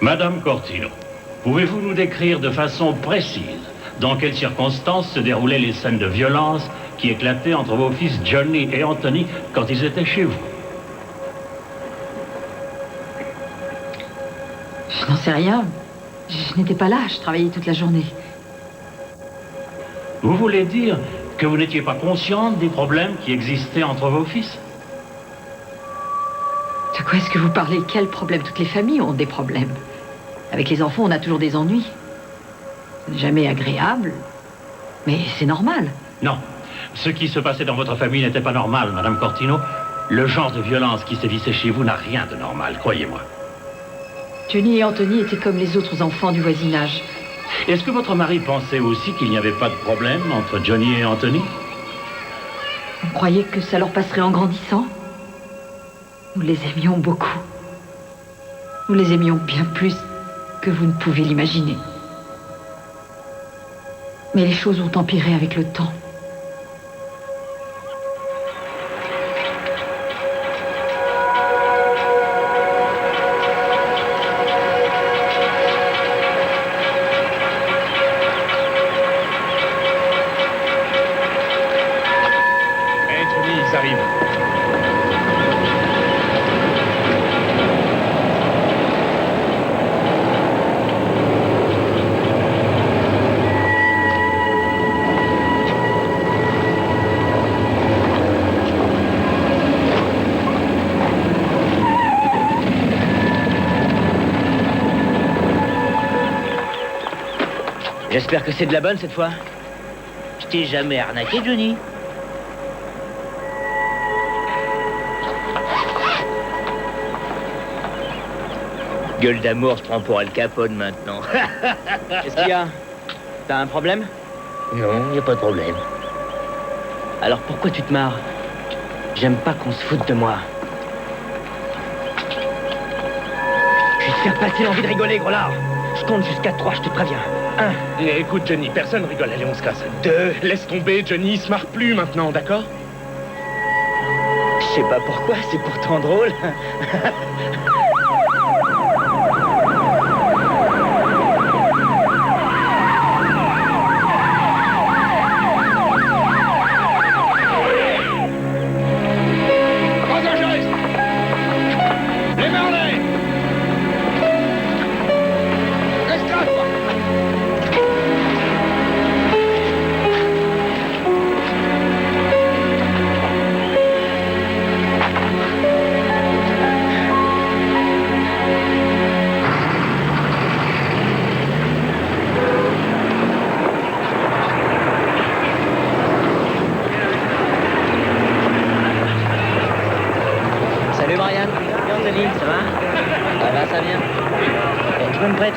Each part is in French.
Madame Cortino, pouvez-vous nous décrire de façon précise dans quelles circonstances se déroulaient les scènes de violence qui éclataient entre vos fils Johnny et Anthony quand ils étaient chez vous? Je n'en sais rien. Je n'étais pas là, je travaillais toute la journée. Vous voulez dire que vous n'étiez pas consciente des problèmes qui existaient entre vos fils? De quoi est-ce que vous parlez? Quel problème? Toutes les familles ont des problèmes. Avec les enfants, on a toujours des ennuis. Ce n'est jamais agréable, mais c'est normal. Non. Ce qui se passait dans votre famille n'était pas normal, Madame Cortino. Le genre de violence qui sévissait chez vous n'a rien de normal, croyez-moi. Johnny et Anthony étaient comme les autres enfants du voisinage. Est-ce que votre mari pensait aussi qu'il n'y avait pas de problème entre Johnny et Anthony? On croyait que ça leur passerait en grandissant. Nous les aimions beaucoup. Nous les aimions bien plus que vous ne pouvez l'imaginer. Mais les choses ont empiré avec le temps. J'espère que c'est de la bonne cette fois. Je t'ai jamais arnaqué, Johnny. Gueule d'amour, je prends pour Al Capone maintenant. Qu'est-ce qu'il y a? T'as un problème? Non, y a pas de problème. Alors pourquoi tu te marres? J'aime pas qu'on se foute de moi. Je vais te faire passer l'envie de rigoler, gros lard. Je compte jusqu'à 3, je te préviens. 1. Écoute, Johnny, personne rigole. Allez, on se casse. 2. Laisse tomber, Johnny, il se marre plus maintenant, d'accord? Je sais pas pourquoi, c'est pourtant drôle.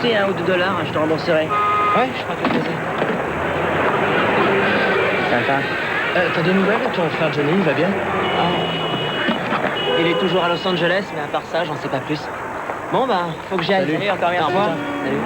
$1 ou $2, je te rembourserai. Ouais, je crois que je plaisir. Sympa. T'as des nouvelles de ton frère Johnny, il va bien? Il est toujours à Los Angeles, mais à part ça, j'en sais pas plus. Bon, bah, faut que j'y aille. Salut, encore merci. Au revoir. Salut.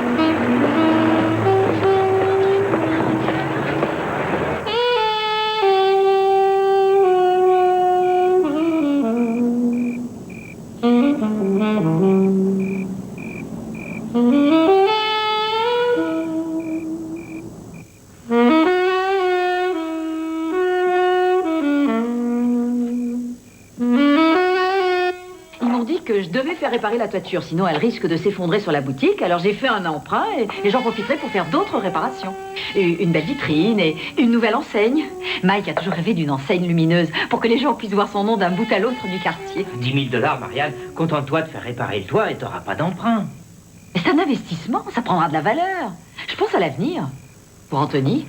Réparer la toiture, sinon elle risque de s'effondrer sur la boutique. Alors j'ai fait un emprunt et j'en profiterai pour faire d'autres réparations. Une belle vitrine et une nouvelle enseigne. Mike a toujours rêvé d'une enseigne lumineuse pour que les gens puissent voir son nom d'un bout à l'autre du quartier. $10 000, Marianne. Contente-toi de faire réparer le toit et t'auras pas d'emprunt. Mais c'est un investissement, ça prendra de la valeur. Je pense à l'avenir. Pour Anthony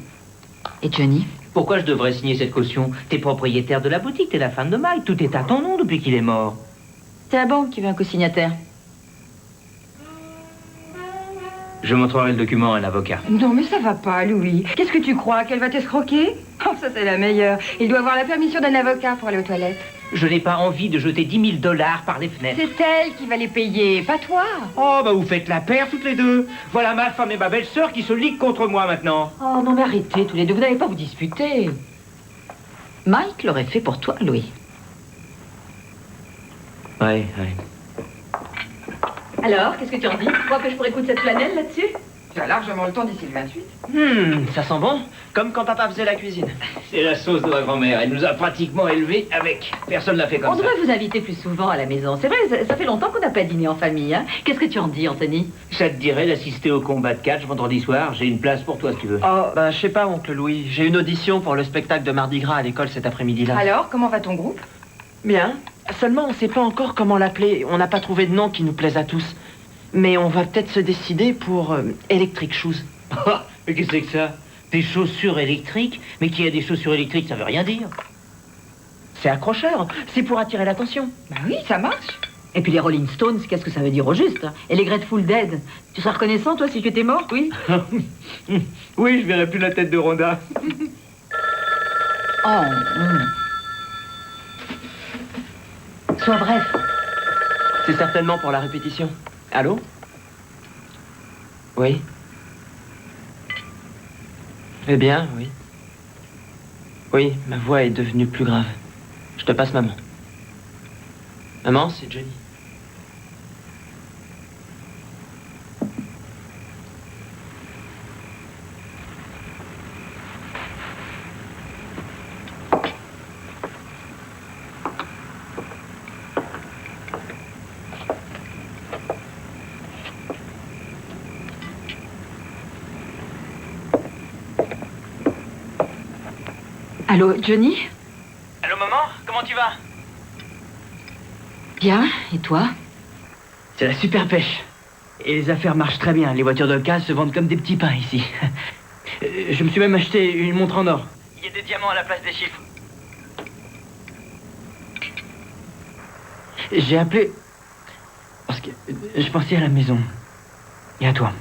et Johnny. Pourquoi je devrais signer cette caution? T'es propriétaire de la boutique, t'es la femme de Mike. Tout est à ton nom depuis qu'il est mort. C'est la banque qui veut un co-signataire. Je montrerai le document à l'avocat. Non, mais ça va pas, Louis. Qu'est-ce que tu crois? Qu'elle va t'escroquer? Oh, ça, c'est la meilleure. Il doit avoir la permission d'un avocat pour aller aux toilettes. Je n'ai pas envie de jeter $10 000 par les fenêtres. C'est elle qui va les payer, pas toi. Oh, bah vous faites la paire toutes les deux. Voilà ma femme et ma belle-sœur qui se liguent contre moi maintenant. Oh, non, mais arrêtez tous les deux, vous n'allez pas vous disputer. Mike l'aurait fait pour toi, Louis. Ouais. Alors, qu'est-ce que tu en dis? Tu crois que je pourrais coudre cette flanelle là-dessus? Tu as largement le temps d'ici le 28. Ça sent bon. Comme quand papa faisait la cuisine. C'est la sauce de ma grand-mère. Elle nous a pratiquement élevés avec. Personne l'a fait comme On ça. devrait vous inviter plus souvent à la maison. C'est vrai, ça fait longtemps qu'on n'a pas dîné en famille. Hein. Qu'est-ce que tu en dis, Anthony? Ça te dirait d'assister au combat de catch vendredi soir? J'ai une place pour toi si tu veux. Oh, bah, je sais pas, oncle Louis. J'ai une audition pour le spectacle de Mardi Gras à l'école cet après-midi-là. Alors, comment va ton groupe? Bien. Seulement, on sait pas encore comment l'appeler. On n'a pas trouvé de nom qui nous plaise à tous. Mais on va peut-être se décider pour Electric Shoes. Mais qu'est-ce que c'est que ça? Des chaussures électriques? Mais qui a des chaussures électriques, ça veut rien dire. C'est accrocheur. C'est pour attirer l'attention. Bah oui, ça marche. Et puis les Rolling Stones, qu'est-ce que ça veut dire au juste? Hein? Et les Grateful Dead? Tu serais reconnaissant, toi, si tu étais mort, oui? Oui, je verrai plus la tête de Rhoda. Oh. Sois bref. C'est certainement pour la répétition. Allô? Oui. Eh bien, oui. Oui, ma voix est devenue plus grave. Je te passe maman. Maman, c'est Johnny. Allô, Johnny? Allô, maman? Comment tu vas? Bien, et toi? C'est la super pêche. Et les affaires marchent très bien. Les voitures d'occasion se vendent comme des petits pains ici. Je me suis même acheté une montre en or. Il y a des diamants à la place des chiffres. J'ai appelé parce que je pensais à la maison et à toi.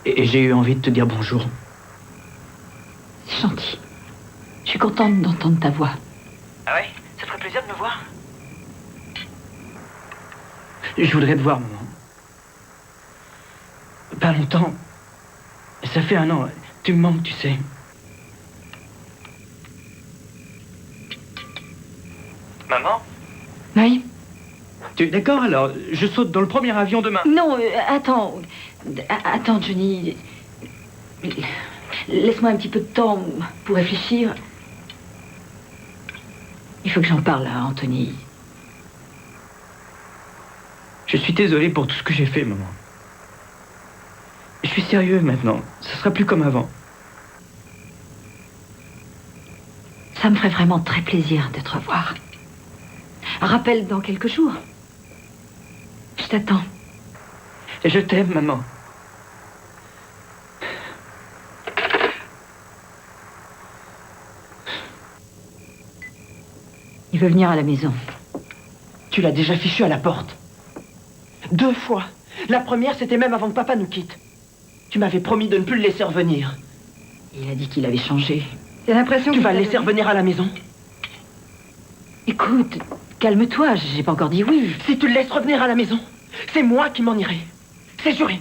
Et j'ai eu envie de te dire bonjour. C'est gentil. Je suis contente d'entendre ta voix. Ah ouais? Ça te ferait plaisir de me voir? Je voudrais te voir, maman. Pas longtemps. Ça fait 1 an. Tu me manques, tu sais. Maman? Oui? Tu es d'accord alors? Je saute dans le premier avion demain. Non, attends. Attends, Johnny. Laisse-moi un petit peu de temps pour réfléchir. Il faut que j'en parle à Anthony. Je suis désolé pour tout ce que j'ai fait, maman. Je suis sérieux maintenant. Ce sera plus comme avant. Ça me ferait vraiment très plaisir de te revoir. Rappelle dans quelques jours. Je t'attends. Je t'aime, maman. Il veut venir à la maison. Tu l'as déjà fichu à la porte. 2 fois. La première, c'était même avant que papa nous quitte. Tu m'avais promis de ne plus le laisser revenir. Il a dit qu'il avait changé. J'ai l'impression Tu que vas le laisser revenir à la maison? Écoute, calme-toi, j'ai pas encore dit oui. Si tu le laisses revenir à la maison, c'est moi qui m'en irai. C'est juré.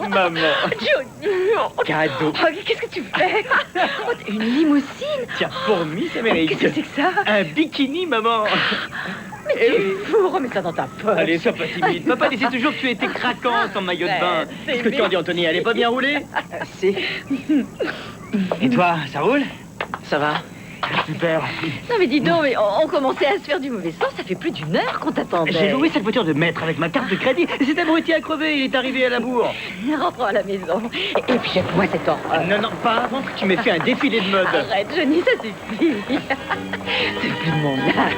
Maman. Johnny! Cadeau. Oh, qu'est-ce que tu fais? Oh, une limousine? Tiens, pour Miss Qu'est-ce Amérique. que c'est que ça? Un bikini, maman. Mais tu es fou, remets ça dans ta poche. Allez, sois pas timide. Papa disait toujours que tu étais craquante en maillot de bain. C'est Qu'est-ce que tu en dis, Anthony? Elle est pas bien roulée? Si. Et toi, ça roule? Ça va? Super. Non mais dis donc, mais on commençait à se faire du mauvais sens, ça fait plus d'1 heure qu'on t'attendait. J'ai loué cette voiture de maître avec ma carte de crédit. C'est abruti à crever, il est arrivé à la bourre. Rentrons à la maison. Et puis jette-moi cette horreur. Non, non, pas avant que tu m'aies fait un défilé de mode. Arrête, Johnny, ça suffit. C'est plus de mon âge.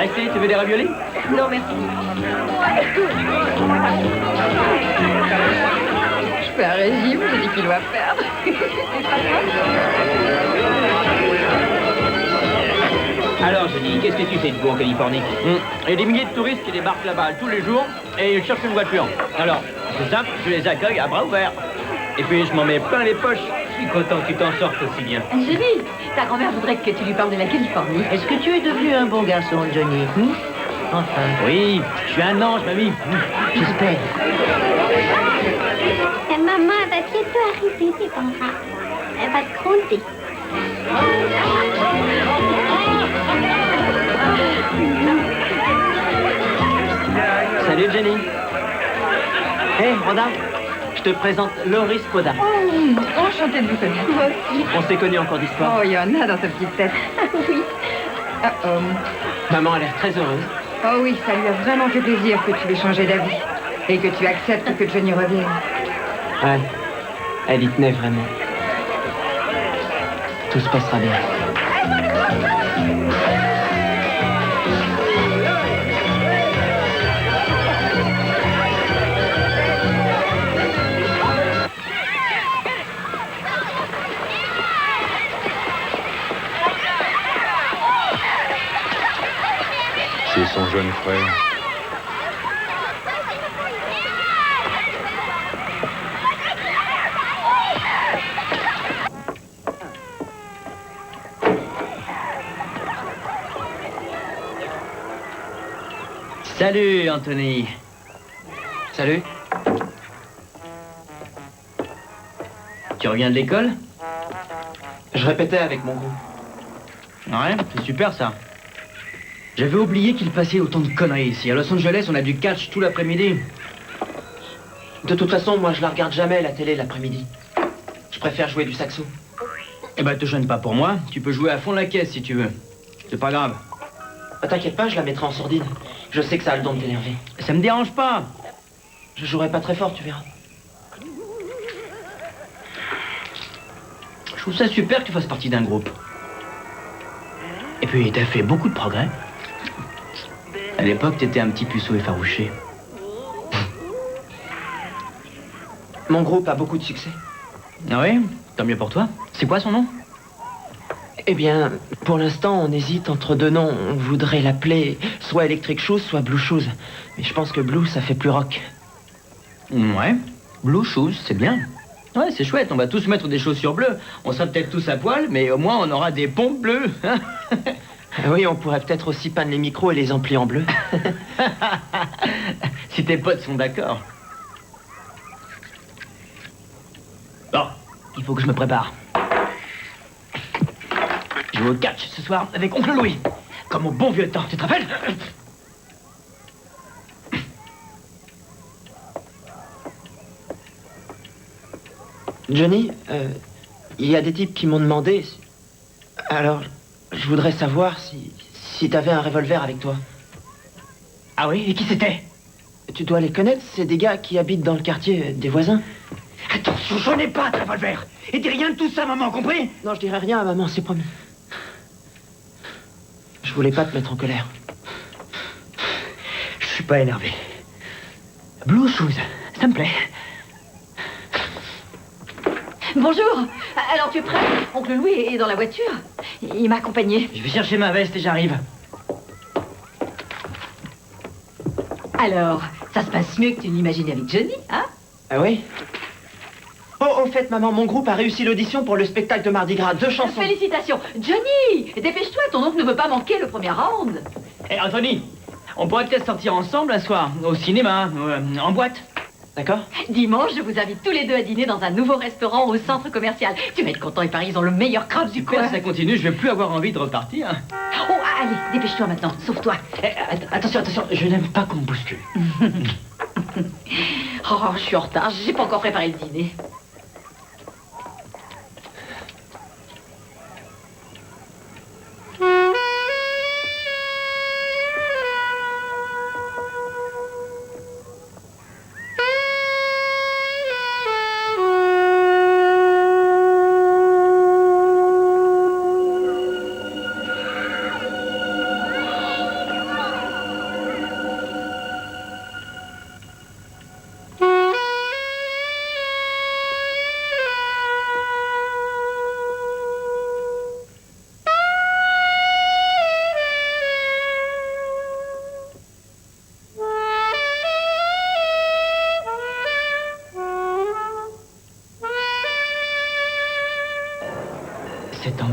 Life Lucie, tu veux des raviolis? Non, merci. Je fais un régime, j'ai 10 kilos à perdre. Alors, Jenny, qu'est-ce que tu fais de beau en Californie? Il y a des milliers de touristes qui débarquent là-bas tous les jours et ils cherchent une voiture. Alors, c'est simple, je les accueille à bras ouverts. Et puis, je m'en mets plein les poches. Je suis content que tu t'en sortes aussi bien. Julie, ta grand-mère voudrait que tu lui parles de la Californie. Est-ce que tu es devenu un bon garçon, Johnny? Enfin. Oui, je suis un ange, mamie. J'espère. Maman, elle va bientôt arriver, c'est pas grave. Elle va te gronder. Salut, Jenny. Hé, Rhoda, je te présente Loris Poda. Oh, enchantée de vous connaître. Moi aussi. On s'est connus en cours d'histoire. Oh, il y en a dans sa petite tête. Oui. Maman a l'air très heureuse. Oh oui, ça lui a vraiment fait plaisir que tu aies changé d'avis. Et que tu acceptes que Johnny revienne. Ouais, elle y tenait vraiment. Tout se passera bien. C'est son jeune frère. Salut, Anthony. Salut. Tu reviens de l'école? Je répétais avec mon groupe. Ouais, c'est super ça. J'avais oublié qu'il passait autant de conneries ici. À Los Angeles, on a du catch tout l'après-midi. De toute façon, moi, je la regarde jamais, la télé, l'après-midi. Je préfère jouer du saxo. Eh ben, te gêne pas pour moi. Tu peux jouer à fond la caisse si tu veux. C'est pas grave. Ah, t'inquiète pas, je la mettrai en sourdine. Je sais que ça a le don de t'énerver. Ça me dérange pas. Je jouerai pas très fort, tu verras. Je trouve ça super que tu fasses partie d'un groupe. Et puis, t'as fait beaucoup de progrès. À l'époque, t'étais un petit puceau effarouché. Mon groupe a beaucoup de succès. Ah oui? Tant mieux pour toi. C'est quoi son nom? Eh bien, pour l'instant, on hésite entre deux noms. On voudrait l'appeler soit Electric Shoes, soit Blue Shoes. Mais je pense que Blue, ça fait plus rock. Ouais. Blue Shoes, c'est bien. Ouais, c'est chouette. On va tous mettre des chaussures bleues. On sera peut-être tous à poil, mais au moins, on aura des pompes bleues. Hein. Oui, on pourrait peut-être aussi peindre les micros et les amplis en bleu. Si tes potes sont d'accord. Bon, il faut que je me prépare. Je joue au catch ce soir avec Oncle Louis. Comme au bon vieux temps, tu te rappelles? Johnny, il y a des types qui m'ont demandé... Alors, je voudrais savoir si t'avais un revolver avec toi. Ah oui, et qui c'était? Tu dois les connaître, c'est des gars qui habitent dans le quartier des voisins. Attention, je n'ai pas de revolver. Et dis rien de tout ça, maman, compris? Non, je dirai rien à maman, c'est promis. Je voulais pas te mettre en colère. Je suis pas énervé. Blue Shoes, ça me plaît. Bonjour. Alors, tu es prêt? Oncle Louis est dans la voiture. Il m'a accompagné. Je vais chercher ma veste et j'arrive. Alors, ça se passe mieux que tu l'imaginais avec Johnny, hein? Ah oui? Oh, au fait, maman, mon groupe a réussi l'audition pour le spectacle de Mardi Gras. 2 chansons. Félicitations. Johnny, dépêche-toi, ton oncle ne veut pas manquer le premier round. Hé, Anthony, on pourrait peut-être sortir ensemble un soir, au cinéma, en boîte. D'accord? Dimanche, je vous invite tous les deux à dîner dans un nouveau restaurant au centre commercial. Tu vas être content, et Paris, ils ont le meilleur crabe du coin. Si ça continue, je vais plus avoir envie de repartir. Oh, allez, dépêche-toi maintenant, sauve-toi. Attention, je n'aime pas qu'on me bouscule. Oh, je suis en retard, j'ai pas encore préparé le dîner.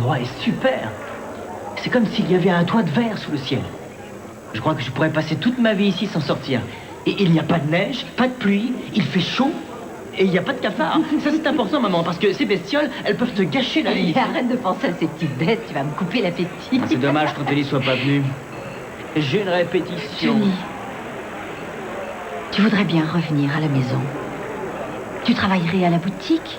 endroit est super. C'est comme s'il y avait un toit de verre sous le ciel. Je crois que je pourrais passer toute ma vie ici sans sortir. Et il n'y a pas de neige, pas de pluie, il fait chaud. Et il n'y a pas de cafard. Ça, c'est important, maman, parce que ces bestioles, elles peuvent te gâcher la vie. Arrête de penser à ces petites bêtes, tu vas me couper l'appétit. C'est dommage qu'Anthony soit pas venu. J'ai une répétition. Johnny, tu voudrais bien revenir à la maison. Tu travaillerais à la boutique.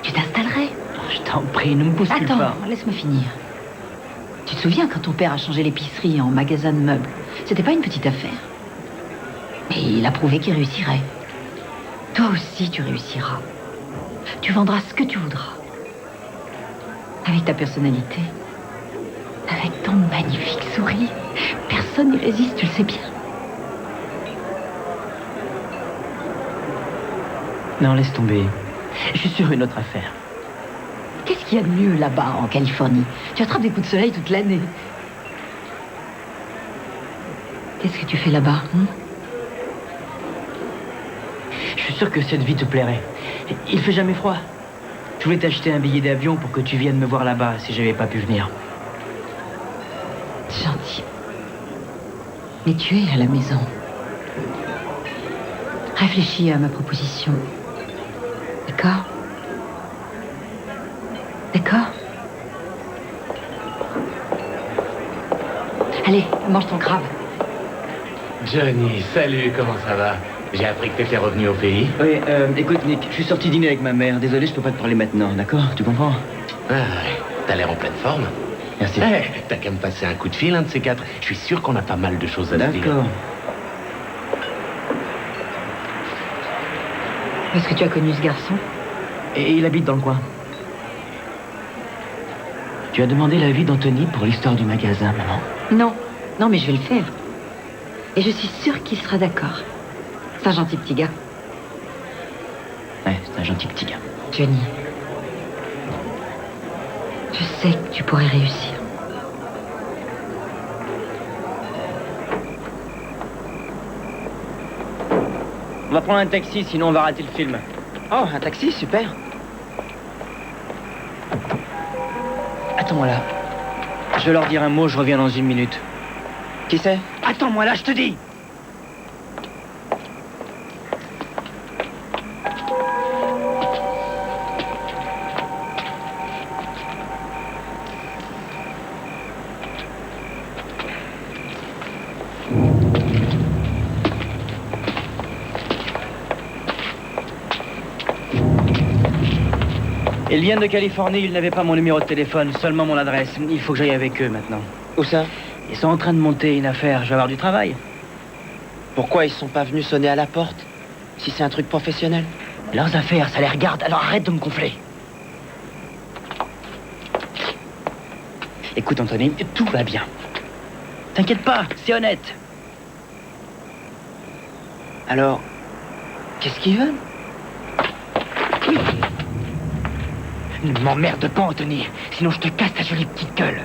Tu t'installerais. Oh, je t'en prie, ne me bouscule pas. Attends, laisse-moi finir. Tu te souviens quand ton père a changé l'épicerie en magasin de meubles? C'était pas une petite affaire. Mais il a prouvé qu'il réussirait. Toi aussi, tu réussiras. Tu vendras ce que tu voudras. Avec ta personnalité. Avec ton magnifique sourire. Personne n'y résiste, tu le sais bien. Non, laisse tomber. Je suis sur une autre affaire. Qu'est-ce qu'il y a de mieux là-bas, en Californie? Tu attrapes des coups de soleil toute l'année. Qu'est-ce que tu fais là-bas, hein? Je suis sûr que cette vie te plairait. Il fait jamais froid. Je voulais t'acheter un billet d'avion pour que tu viennes me voir là-bas si j'avais pas pu venir. C'est gentil. Mais tu es à la maison. Réfléchis à ma proposition. D'accord? D'accord? Allez, mange ton crabe. Johnny, salut, comment ça va? J'ai appris que t'étais revenu au pays. Oui, écoute Nick, je suis sorti dîner avec ma mère. Désolé, je peux pas te parler maintenant, d'accord? Tu comprends? Ah ouais, t'as l'air en pleine forme. Merci. Eh, t'as qu'à me passer un coup de fil, un de ces quatre. Je suis sûr qu'on a pas mal de choses à se dire. D'accord. Est-ce que tu as connu ce garçon? Et il habite dans le coin. Tu as demandé l'avis d'Anthony pour l'histoire du magasin, maman? Non, non, mais je vais le faire. Et je suis sûre qu'il sera d'accord. C'est un gentil petit gars. Ouais, c'est un gentil petit gars. Johnny, je sais que tu pourrais réussir. On va prendre un taxi, sinon on va rater le film. Oh, un taxi, super. Attends-moi là. Je vais leur dire un mot, je reviens dans 1 minute. Qui c'est? Attends-moi là, je te dis! Ils viennent de Californie, ils n'avaient pas mon numéro de téléphone, seulement mon adresse. Il faut que j'aille avec eux maintenant. Où ça? Ils sont en train de monter une affaire, je vais avoir du travail. Pourquoi ils sont pas venus sonner à la porte? Si c'est un truc professionnel? Leurs affaires, ça les regarde, alors arrête de me gonfler. Écoute Anthony, tout va bien. T'inquiète pas, c'est honnête. Alors, qu'est-ce qu'ils veulent? Ne m'emmerde pas, Anthony, sinon je te casse ta jolie petite gueule.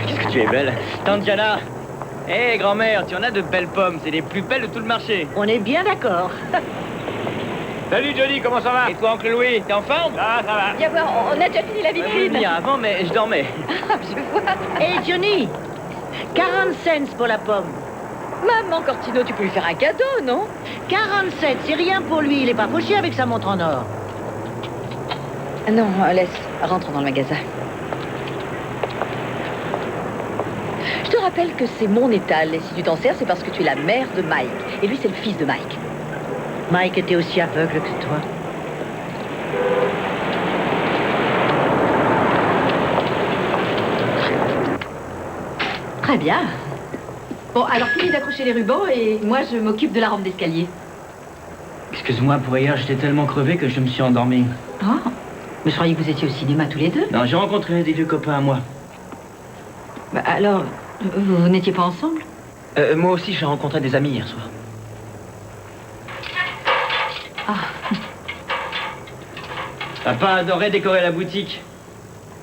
Qu'est-ce que tu es belle. Tante Diana. Hé, grand-mère, tu en as de belles pommes. C'est les plus belles de tout le marché. On est bien d'accord. Salut Johnny, comment ça va? Et toi, oncle Louis, t'es en forme? Ah, ça va. Viens voir, on a déjà fini la Je voulais vitrine. venir avant, mais je dormais. Je vois. Hé, Johnny, 40 cents pour la pomme. Maman Cortino, tu peux lui faire un cadeau, non? 47, c'est rien pour lui. Il est pas fauché avec sa montre en or. Non, laisse. Rentre dans le magasin. Je te rappelle que c'est mon étal. Et si tu t'en sers, c'est parce que tu es la mère de Mike. Et lui, c'est le fils de Mike. Mike était aussi aveugle que toi. Très bien. Bon, alors finis d'accrocher les rubans et moi, je m'occupe de la rampe d'escalier. Excuse-moi, pour hier, j'étais tellement crevé que je me suis endormi. Oh, mais je croyais que vous étiez au cinéma tous les deux. Non, j'ai rencontré des vieux copains à moi. Bah, alors, vous n'étiez pas ensemble? Moi aussi, j'ai rencontré des amis hier soir. Ah. Papa adorait décorer la boutique.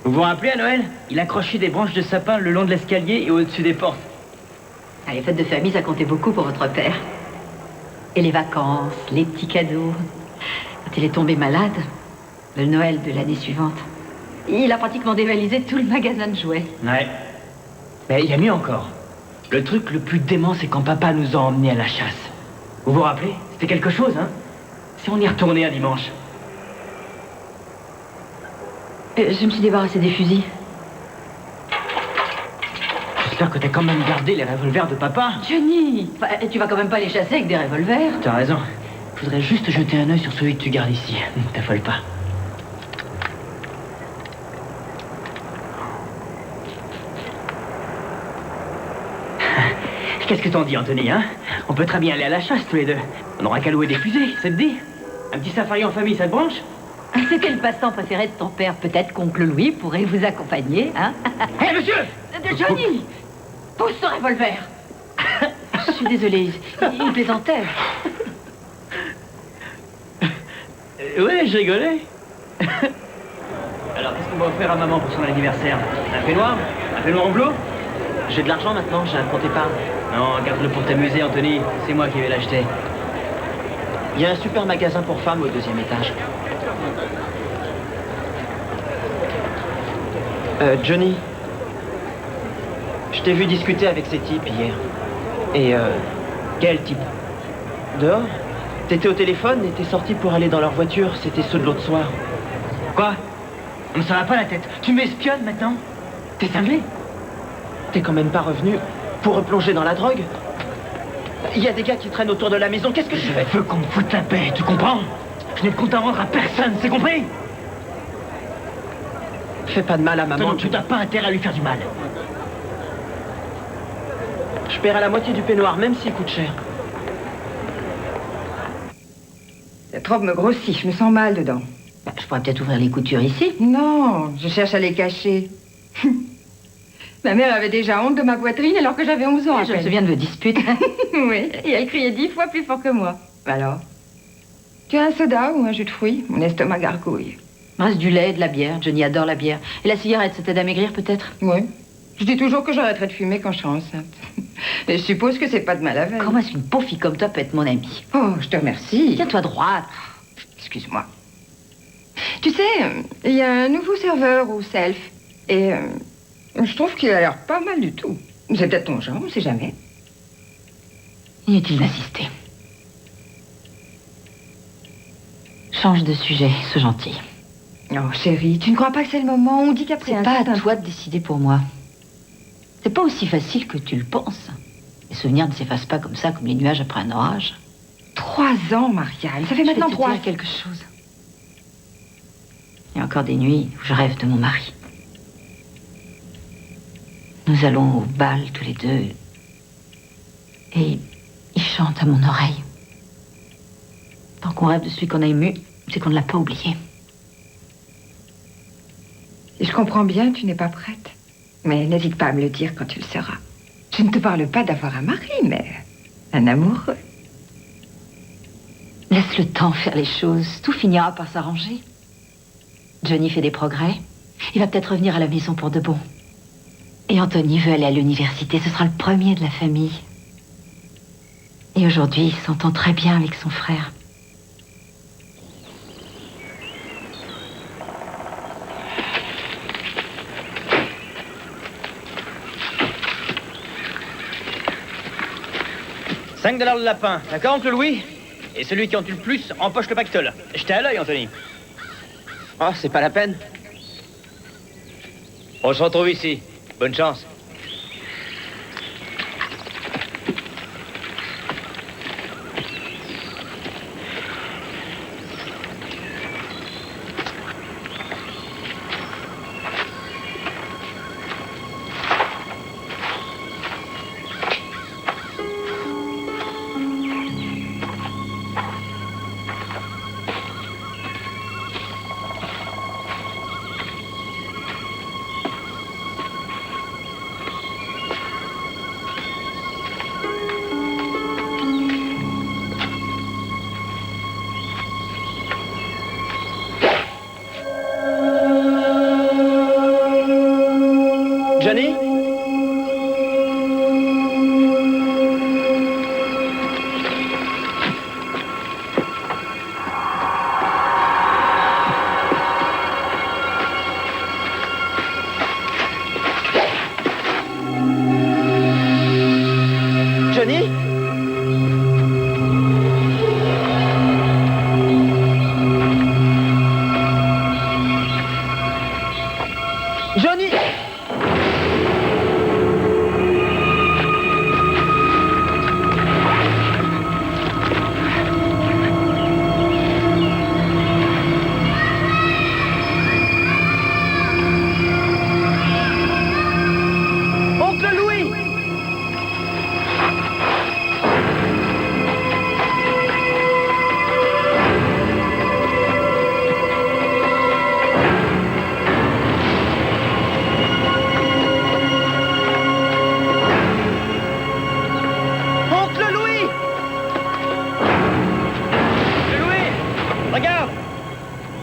Vous vous rappelez à Noël? Il accrochait des branches de sapin le long de l'escalier et au-dessus des portes. Ah, les fêtes de famille, ça comptait beaucoup pour votre père. Et les vacances, les petits cadeaux. Quand il est tombé malade, le Noël de l'année suivante, il a pratiquement dévalisé tout le magasin de jouets. Ouais. Mais il y a mieux encore. Le truc le plus dément, c'est quand papa nous a emmenés à la chasse. Vous vous rappelez? C'était quelque chose, hein? Si on y retournait un dimanche. Je me suis débarrassée des fusils. J'espère que t'as quand même gardé les revolvers de papa. Johnny, tu vas quand même pas les chasser avec des revolvers. T'as raison. Faudrait juste jeter un œil sur celui que tu gardes ici. T'affole pas. Qu'est-ce que t'en dis, Anthony, hein? On peut très bien aller à la chasse, tous les deux. On n'aura qu'à louer des fusées, ça te dit? Un petit safari en famille, ça te branche? C'était le passe-temps préféré de ton père. Peut-être qu'oncle Louis pourrait vous accompagner, hein? Hé, monsieur! Johnny! Pousse ce revolver! Je suis désolée, il plaisantait. Ouais, je rigolais. Alors, qu'est-ce qu'on va offrir à maman pour son anniversaire? Un peignoir? Un peignoir en bleu? J'ai de l'argent maintenant, j'ai un compte épargne. Non, garde-le pour t'amuser, Anthony. C'est moi qui vais l'acheter. Il y a un super magasin pour femmes au 2e étage. Johnny, je t'ai vu discuter avec ces types hier. Et quel type? Dehors? T'étais au téléphone et t'es sorti pour aller dans leur voiture. C'était ceux de l'autre soir. Quoi? Mais ça va pas la tête. Tu m'espionnes maintenant? T'es cinglé? T'es quand même pas revenu pour replonger dans la drogue? Il y a des gars qui traînent autour de la maison. Qu'est-ce que je fais? Je veux qu'on me foute la paix, tu comprends? Je n'ai de compte à rendre à personne, c'est compris? Fais pas de mal à maman. Tu n'as pas intérêt à lui faire du mal. Je paierai la moitié du peignoir, même s'il coûte cher. Cette robe me grossit, je me sens mal dedans. Bah, je pourrais peut-être ouvrir les coutures ici. Non, je cherche à les cacher. Ma mère avait déjà honte de ma poitrine alors que j'avais 11 ans à Je me peine. souviens de vos disputes. Oui, et elle criait 10 fois plus fort que moi. Alors? Tu as un soda ou un jus de fruits? Mon estomac gargouille. Il reste du lait, de la bière. Johnny adore la bière. Et la cigarette, c'était d'amaigrir peut-être? Oui. Je dis toujours que j'arrêterai de fumer quand je serai enceinte. Et je suppose que c'est pas de mal à veille. Comment est-ce qu'une pauvre fille comme toi peut être mon amie? Oh, je te remercie. Tiens-toi droite. Excuse-moi. Tu sais, il y a un nouveau serveur au self. Et je trouve qu'il a l'air pas mal du tout. C'est peut-être ton genre, on sait jamais. Inutile d'insister. Change de sujet, sois gentil. Oh, chérie, tu ne crois pas que c'est le moment? On dit qu'après C'est pas à toi de décider pour moi. C'est pas aussi facile que tu le penses. Les souvenirs ne s'effacent pas comme ça, comme les nuages après un orage. 3 ans, Marianne. Ça fait maintenant 3 ans. Je vais te dire quelque chose. Il y a encore des nuits où je rêve de mon mari. Nous allons au bal tous les deux. Et il chante à mon oreille. Tant qu'on rêve de celui qu'on a ému, c'est qu'on ne l'a pas oublié. Et je comprends bien, tu n'es pas prête. Mais n'hésite pas à me le dire quand tu le seras. Je ne te parle pas d'avoir un mari, mais un amoureux. Laisse le temps faire les choses. Tout finira par s'arranger. Johnny fait des progrès. Il va peut-être revenir à la maison pour de bon. Et Anthony veut aller à l'université. Ce sera le premier de la famille. Et aujourd'hui, il s'entend très bien avec son frère. $5 le lapin, d'accord, oncle Louis? Et celui qui en tue le plus empoche le pactole. Jetez à l'œil, Anthony. Oh, c'est pas la peine. On se retrouve ici. Bonne chance.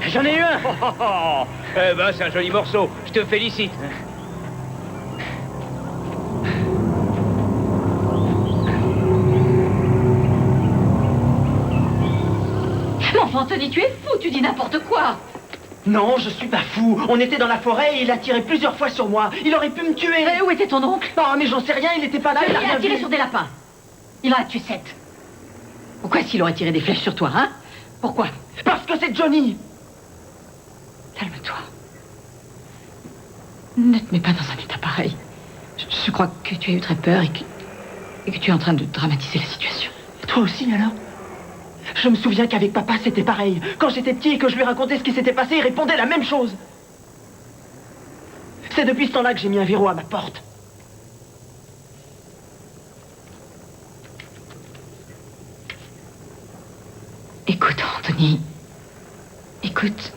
J'en ai eu un. Eh ben, c'est un joli morceau. Je te félicite. Mais enfin, Anthony, tu es fou, tu dis n'importe quoi. Non, je suis pas fou. On était dans la forêt et il a tiré plusieurs fois sur moi. Il aurait pu me tuer. Où était ton oncle? Non, mais j'en sais rien, il était pas là, il a Il rien a tiré vu. sur des lapins. Il en a tué 7. Pourquoi est-ce qu'il aurait tiré des flèches sur toi, hein? Pourquoi? Parce que c'est Johnny. Calme-toi. Ne te mets pas dans un état pareil. Je crois que tu as eu très peur et que tu es en train de dramatiser la situation. Toi aussi, alors? Je me souviens qu'avec papa, c'était pareil. Quand j'étais petit et que je lui racontais ce qui s'était passé, il répondait la même chose. C'est depuis ce temps-là que j'ai mis un verrou à ma porte. Écoute, Anthony. Écoute.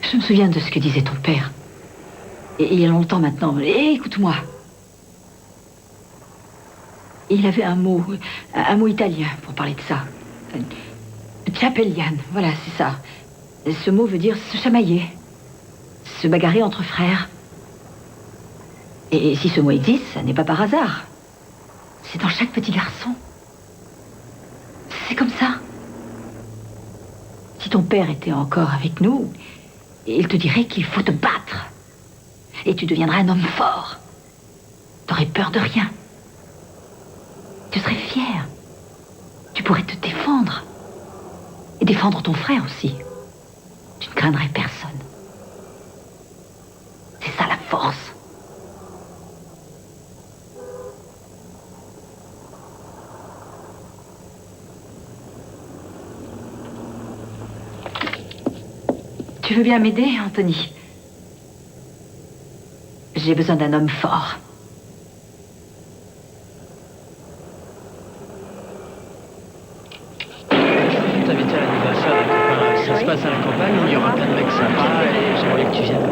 Je me souviens de ce que disait ton père. Et il y a longtemps maintenant. Et écoute-moi. Il avait un mot italien pour parler de ça. Chapelian, voilà, c'est ça. Ce mot veut dire se chamailler. Se bagarrer entre frères. Et si ce mot existe, ça n'est pas par hasard. C'est dans chaque petit garçon. C'est comme ça. Si ton père était encore avec nous, il te dirait qu'il faut te battre. Et tu deviendras un homme fort. T'aurais peur de rien. Tu serais fier. Tu pourrais te défendre. Et défendre ton frère aussi. Tu ne craindrais personne. C'est ça la force. Tu veux bien m'aider, Anthony? J'ai besoin d'un homme fort. T'inviter à l'anniversaire d'un copain. Ça se passe à la campagne, il y aura plein de mecs sympas et j'aimerais que tu viennes.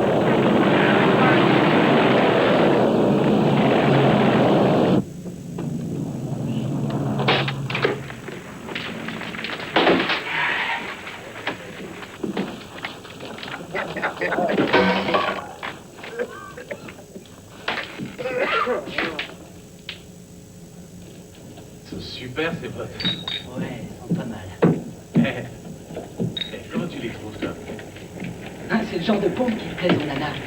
C'est super, c'est vrai. Ouais, ils sont pas mal. Comment tu les trouves, toi? C'est le genre de pompe qui me plaît dans la nage.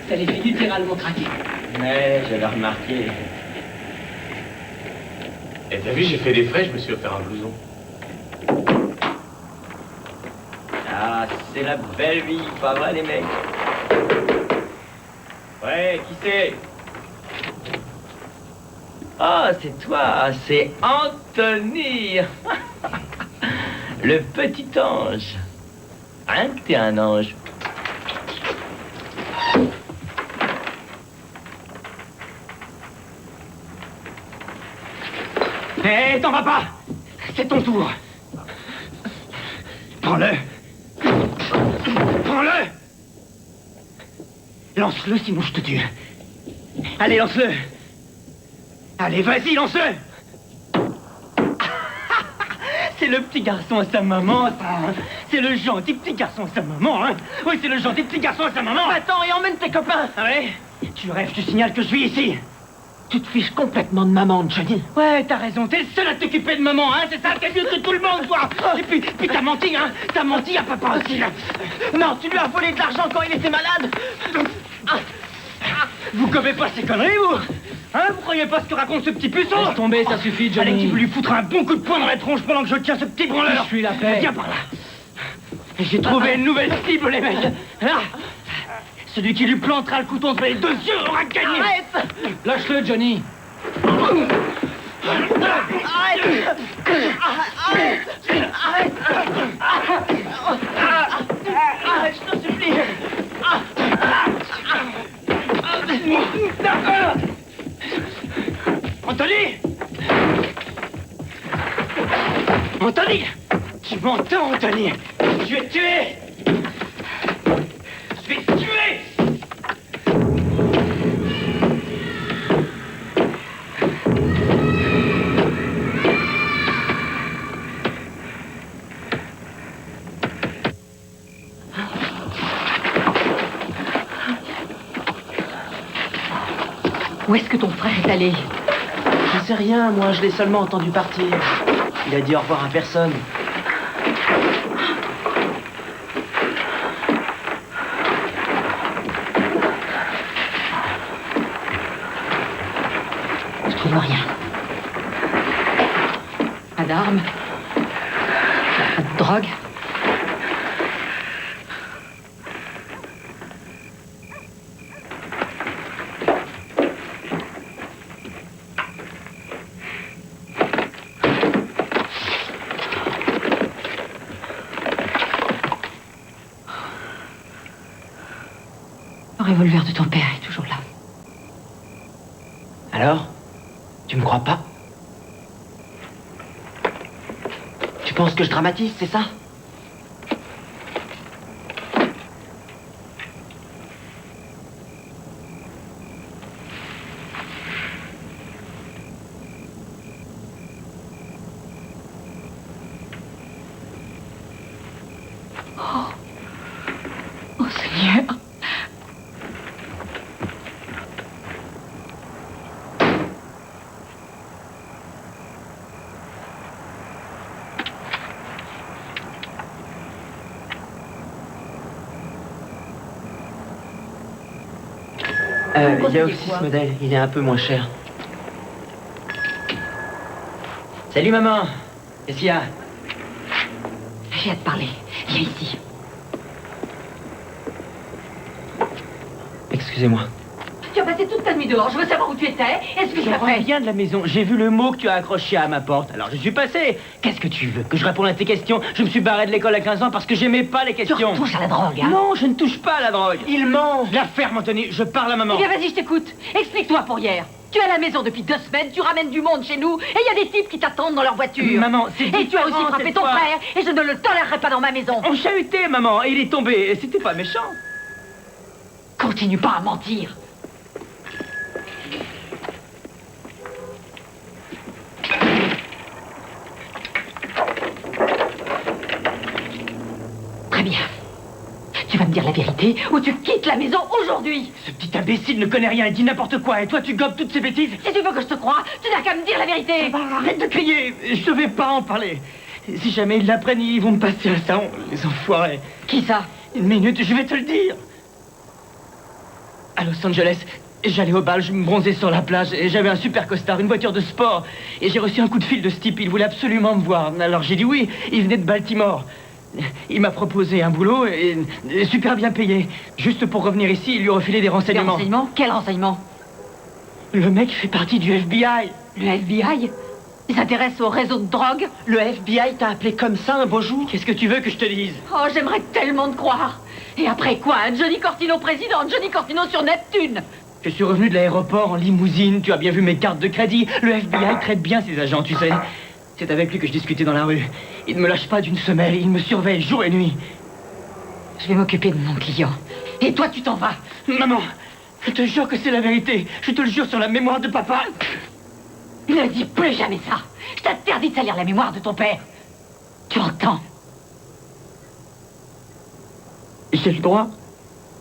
Ça les fait littéralement craquer. Ouais, j'avais remarqué. Et t'as vu, j'ai fait des frais, je me suis offert un blouson. Ah, c'est la belle vie, pas vrai les mecs? Ouais, qui c'est? Ah, c'est toi, c'est Anthony. Le petit ange. Hein, que t'es un ange. Hé, t'en vas pas! C'est ton tour! Prends-le! Prends-le! Lance-le, sinon je te tue. Allez, lance-le! Allez, vas-y, lance-le! C'est le petit garçon à sa maman, ça! C'est le gentil petit garçon à sa maman, hein! Oui, c'est le gentil petit garçon à sa maman! Attends, et emmène tes copains! Ah ouais? Tu rêves, tu signales que je vis ici! Tu te fiches complètement de maman, Johnny. Ouais, t'as raison, t'es le seul à t'occuper de maman, hein, c'est ça? T'es mieux que tout le monde, toi. Et puis t'as menti, hein? T'as menti à papa aussi, là. Non, tu lui as volé de l'argent quand il était malade. Vous gommez pas ces conneries, vous? Hein? Vous croyez pas ce que raconte ce petit puceau? Laisse tomber, ça suffit, Johnny. Allez, tu veux lui foutre un bon coup de poing dans la tronche pendant que je tiens ce petit branleur. Je suis la paix. Viens par là. J'ai trouvé une nouvelle cible, les mecs. Là. Celui qui lui plantera le couteau entre les deux yeux aura gagné. Arrête! Lâche-le, Johnny. Arrête! Arrête! Arrête! Arrête, je t'en supplie. Anthony! Anthony! Tu m'entends, Anthony? Je vais te tuer! Je vais te tuer! est-ce que ton frère est allé? Je sais rien, moi, je l'ai seulement entendu partir. Il a dit au revoir à personne. Je trouve rien. Pas d'armes. Pas de drogue. Le revolver de ton père est toujours là. Alors? Tu me crois pas? Tu penses que je dramatise, c'est ça? Oh Seigneur. Il y a aussi ce modèle, il est un peu moins cher. Salut maman. Qu'est-ce qu'il y a? J'ai à te parler. Viens ici. Excusez-moi. Tu as passé toute ta nuit dehors. Je veux savoir où tu étais. Est-ce que Je tu as fait? reviens de la maison. J'ai vu le mot que tu as accroché à ma porte. Alors je suis passé. Qu'est-ce que tu veux? Que je réponde à tes questions? Je me suis barré de l'école à 15 ans parce que j'aimais pas les questions. Tu retouches à la drogue, hein? Non, je ne touche pas à la drogue. Il ment. La ferme, Anthony. Je parle à maman. Eh bien, vas-y, je t'écoute. Explique-toi pour hier. Tu es à la maison depuis 2 semaines, tu ramènes du monde chez nous, et il y a des types qui t'attendent dans leur voiture. Maman, c'est Et tu as aussi différent frappé cette ton fois. frère, et je ne le tolérerai pas dans ma maison. On chahutait, maman, et il est tombé. C'était pas méchant. Continue pas à mentir. Très bien. Tu vas me dire la vérité ou tu quittes la maison aujourd'hui. Ce petit imbécile ne connaît rien et dit n'importe quoi. Et toi, tu gobes toutes ces bêtises. Si tu veux que je te croie, tu n'as qu'à me dire la vérité. Arrête de crier. Je vais pas en parler. Si jamais ils l'apprennent, ils vont me passer à ça, les enfoirés. Qui ça? Une minute, je vais te le dire. À Los Angeles, j'allais au bal, je me bronzais sur la plage et j'avais un super costard, une voiture de sport. Et j'ai reçu un coup de fil de ce type, il voulait absolument me voir. Alors j'ai dit oui, il venait de Baltimore. Il m'a proposé un boulot et super bien payé. Juste pour revenir ici, il lui refilait des Des renseignements. renseignements? Quels renseignements? Le mec fait partie du FBI. Le FBI? Il s'intéresse au réseau de drogue? Le FBI t'a appelé comme ça un beau jour? Qu'est-ce que tu veux que je te dise? Oh, j'aimerais tellement te croire. Et après quoi? Un Johnny Cortino président, un Johnny Cortino sur Neptune. Je suis revenu de l'aéroport en limousine, tu as bien vu mes cartes de crédit. Le FBI traite bien ses agents, tu sais. C'est avec lui que je discutais dans la rue. Il ne me lâche pas d'une semelle, il me surveille jour et nuit. Je vais m'occuper de mon client. Et toi, tu t'en vas. Maman, je te jure que c'est la vérité. Je te le jure sur la mémoire de papa. Ne dis plus jamais ça. Je t'interdis de salir la mémoire de ton père. Tu entends? J'ai le droit.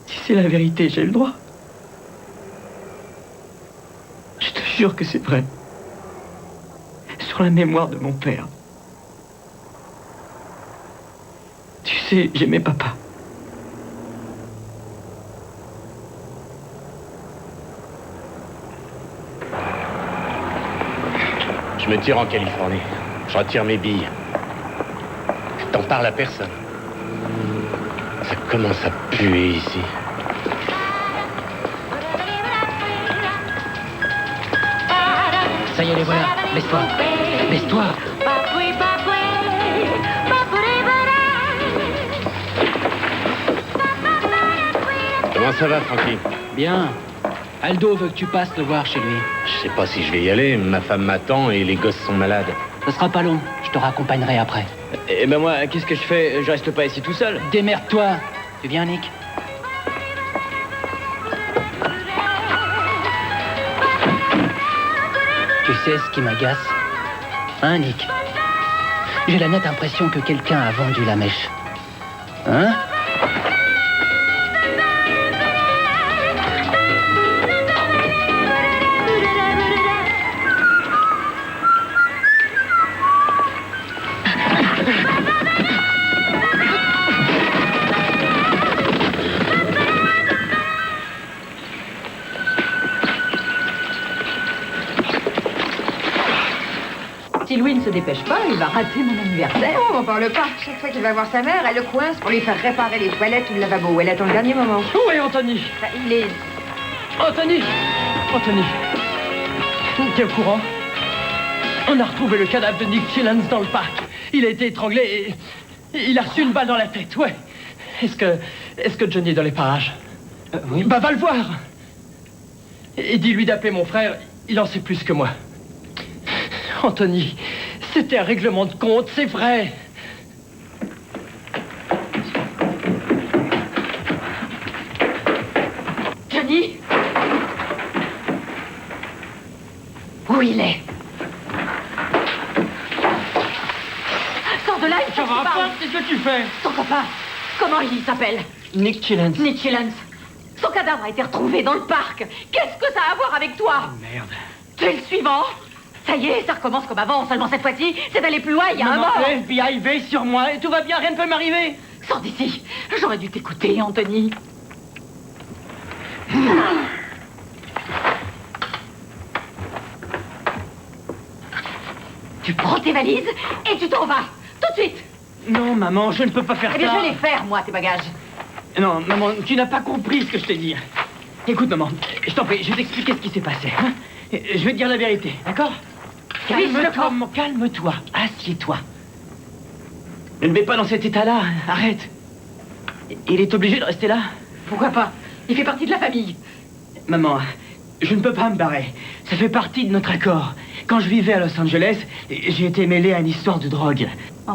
Si c'est la vérité, j'ai le droit. Je te jure que c'est vrai. Sur la mémoire de mon père. Tu sais, j'aimais papa. Je me tire en Californie. Je retire mes billes. T'en parles à personne. Ça commence à puer ici. Ça y est, les voilà. Baisse-toi. Baisse-toi. Comment ça va, Francky? Bien. Aldo veut que tu passes le voir chez lui. Je sais pas si je vais y aller. Ma femme m'attend et les gosses sont malades. Ce sera pas long. Je te raccompagnerai après. Eh ben moi, qu'est-ce que je fais? Je reste pas ici tout seul. Démerde-toi. Tu viens, Nick? Tu sais ce qui m'agace? Hein, Nick? J'ai la nette impression que quelqu'un a vendu la mèche. Hein? Si Louis ne se dépêche pas, il va rater mon anniversaire. Oh, on parle pas. Chaque fois qu'il va voir sa mère, elle le coince pour lui faire réparer les toilettes ou le lavabo où elle attend le dernier moment. Où est Anthony? Il est... Anthony! Anthony! T'es au courant? On a retrouvé le cadavre de Nick Chillans dans le parc. Il a été étranglé et il a reçu une balle dans la tête, ouais. Est-ce que Johnny est dans les parages? Oui. Bah, va le voir! Et dis-lui d'appeler mon frère, il en sait plus que moi. Anthony, c'était un règlement de compte, c'est vrai. Johnny? Où il est? Sors de là, il faut que tu parles. Qu'est-ce que tu fais? Son copain, comment il s'appelle? Nick Chillans. Nick Chillans. Son cadavre a été retrouvé dans le parc. Qu'est-ce que ça a à voir avec toi? Merde. Tu es le suivant? Ça y est, ça recommence comme avant, seulement cette fois-ci, c'est d'aller plus loin, il y a un mort. Le FBI veille sur moi et tout va bien, rien ne peut m'arriver. Sors d'ici. J'aurais dû t'écouter, Anthony. Tu prends tes valises et tu t'en vas. Tout de suite. Non, maman, je ne peux pas faire ça. Eh bien, je vais les faire, moi, tes bagages. Non, maman, tu n'as pas compris ce que je t'ai dit. Écoute, maman, je t'en prie, je vais t'expliquer ce qui s'est passé. Hein. Je vais te dire la vérité, d'accord? Calme-toi, calme-toi, assieds-toi. Ne mets pas dans cet état-là, arrête. Il est obligé de rester là. Pourquoi pas? Il fait partie de la famille. Maman, je ne peux pas me barrer. Ça fait partie de notre accord. Quand je vivais à Los Angeles, j'ai été mêlé à une histoire de drogue. Oh.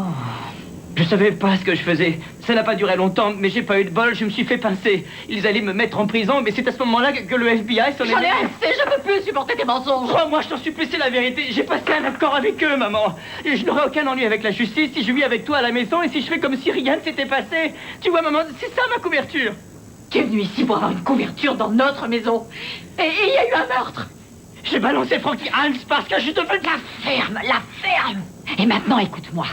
Je savais pas ce que je faisais. Ça n'a pas duré longtemps, mais j'ai pas eu de bol, je me suis fait pincer. Ils allaient me mettre en prison, mais c'est à ce moment-là que le FBI s'en est... J'en ai assez, je peux plus supporter tes mensonges. Crois-moi, je t'en supplie, c'est la vérité. J'ai passé un accord avec eux, maman. Et je n'aurai aucun ennui avec la justice si je vis avec toi à la maison et si je fais comme si rien ne s'était passé. Tu vois, maman, c'est ça ma couverture. Tu es venu ici pour avoir une couverture dans notre maison. Et il y a eu un meurtre. J'ai balancé Frankie Hans parce que je te veux... La ferme. Et maintenant, écoute-moi.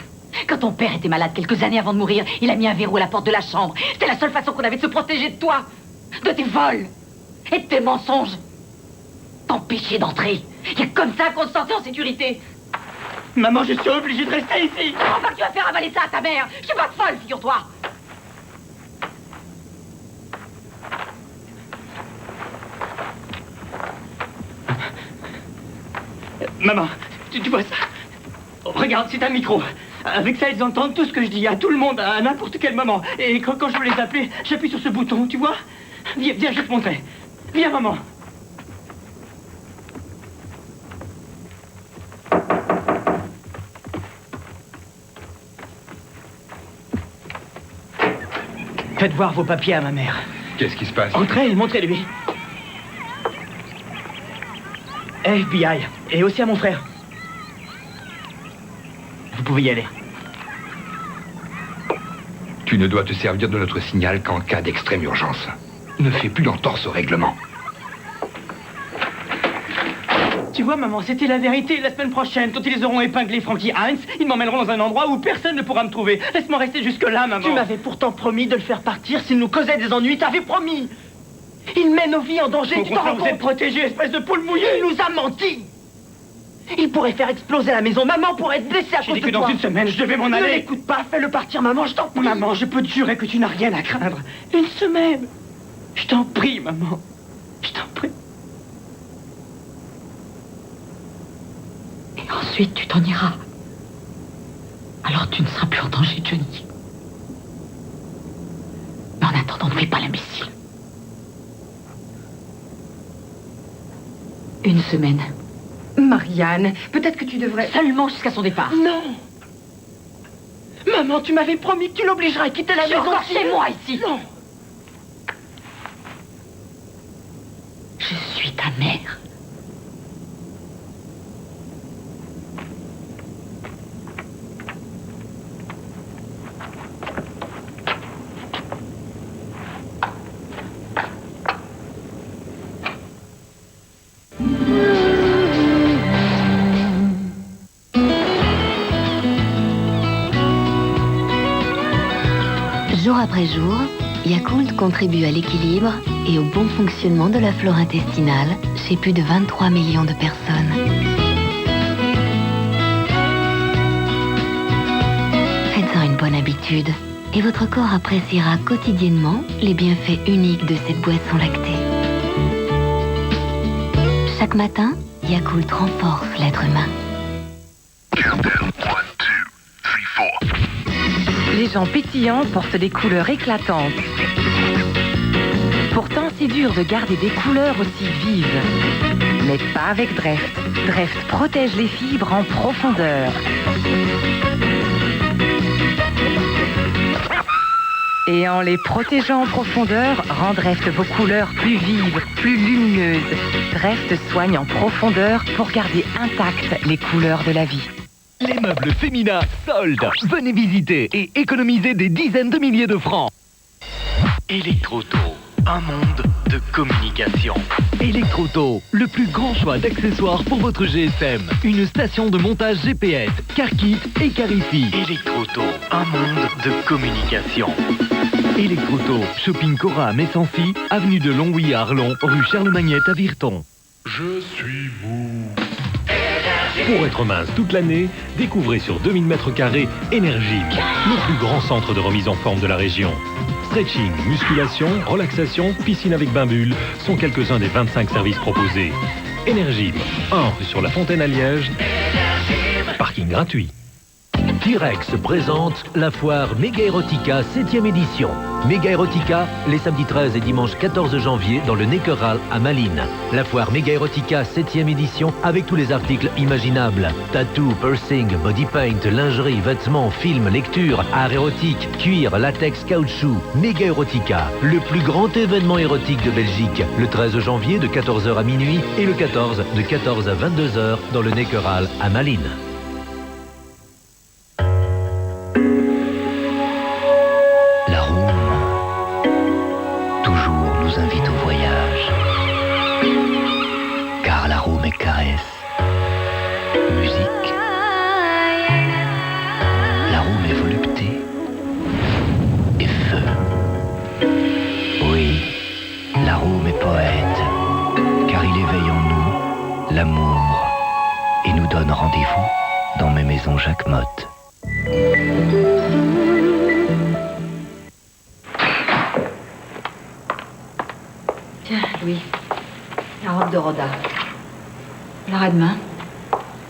Quand ton père était malade quelques années avant de mourir, il a mis un verrou à la porte de la chambre. C'était la seule façon qu'on avait de se protéger de toi, de tes vols et de tes mensonges. T'empêcher d'entrer. Il y a comme ça qu'on se sentait en sécurité. Maman, je suis obligée de rester ici. Je crois pas que tu vas faire avaler ça à ta mère. Je suis pas folle, figure-toi. Maman, tu vois ça? Regarde, c'est un micro. Avec ça, ils entendent tout ce que je dis à tout le monde, à n'importe quel moment. Et quand je veux les appeler, j'appuie sur ce bouton, tu vois? Viens, je vais te montrer. Viens, maman. Faites voir vos papiers à ma mère. Qu'est-ce qui se passe? Entrez et montrez-lui. FBI. Et aussi à mon frère. Vous pouvez y aller. Tu ne dois te servir de notre signal qu'en cas d'extrême urgence. Ne fais plus d'entorse au règlement. Tu vois, maman, c'était la vérité. La semaine prochaine, quand ils auront épinglé Frankie Hines, ils m'emmèneront dans un endroit où personne ne pourra me trouver. Laisse-moi rester jusque-là, maman. Tu m'avais pourtant promis de le faire partir s'il nous causait des ennuis. T'avais promis. Il met nos vies en danger. Tu t'en rends compte? Vous êtes protégés, espèce de poule mouillée. Il nous a menti. Il pourrait faire exploser la maison. Maman pourrait être blessée à cause de toi. J'ai dit que dans une semaine, je devais m'en aller. Ne l'écoute pas, fais-le partir, maman, je t'en prie. Maman, je peux te jurer que tu n'as rien à craindre. Une semaine. Je t'en prie, maman. Je t'en prie. Et ensuite, tu t'en iras. Alors tu ne seras plus en danger, Johnny. Mais en attendant, ne fais pas l'imbécile. Une semaine. Marianne, peut-être que tu devrais... Seulement jusqu'à son départ. Non. Maman, tu m'avais promis que tu l'obligeras à quitter la maison. Tu es encore chez moi ici. Non. Je suis ta mère. Jour après jour, Yakult contribue à l'équilibre et au bon fonctionnement de la flore intestinale chez plus de 23 millions de personnes. habitude et votre corps appréciera quotidiennement les bienfaits uniques de cette boisson lactée. Chaque matin, Yakult renforce l'être humain. Les gens pétillants portent des couleurs éclatantes. Pourtant, c'est dur de garder des couleurs aussi vives. Mais pas avec Dreft. Dreft protège les fibres en profondeur. Et en les protégeant en profondeur, rend Dreft vos couleurs plus vives, plus lumineuses. Dreft soigne en profondeur pour garder intactes les couleurs de la vie. Les meubles Femina soldes. Venez visiter et économiser des dizaines de milliers de francs. Electroauto, un monde de communication. Electroauto, le plus grand choix d'accessoires pour votre GSM. Une station de montage GPS, CarKit et Carifi. Electroauto, un monde de communication. Electroauto, shopping Cora à Messancy, avenue de Longwy à Arlon, rue Charles-Magnette à Virton. Je suis mou. Pour être mince toute l'année, découvrez sur 2000 m², Energym, le plus grand centre de remise en forme de la région. Stretching, musculation, relaxation, piscine avec bain-bulle sont quelques-uns des 25 services proposés. Energym, 1 rue sur la Fontaine à Liège, parking gratuit. T-Rex présente la foire Méga Erotica 7e édition. Méga Erotica, les samedis 13 et dimanche 14 janvier dans le Neckeral à Malines. La foire Méga Erotica 7e édition avec tous les articles imaginables. Tattoo, piercing, body paint, lingerie, vêtements, films, lecture, art érotique, cuir, latex, caoutchouc. Méga Erotica, le plus grand événement érotique de Belgique. Le 13 janvier de 14h à minuit et le 14 de 14 à 22h dans le Neckeral à Malines. Invite au voyage, car l'arôme est caresse, musique, l'arôme est volupté et feu. Oui, l'arôme est poète, car il éveille en nous l'amour et nous donne rendez-vous dans mes maisons Jacques Motte. Tiens, Louis, la robe de Rhoda. Alors à demain.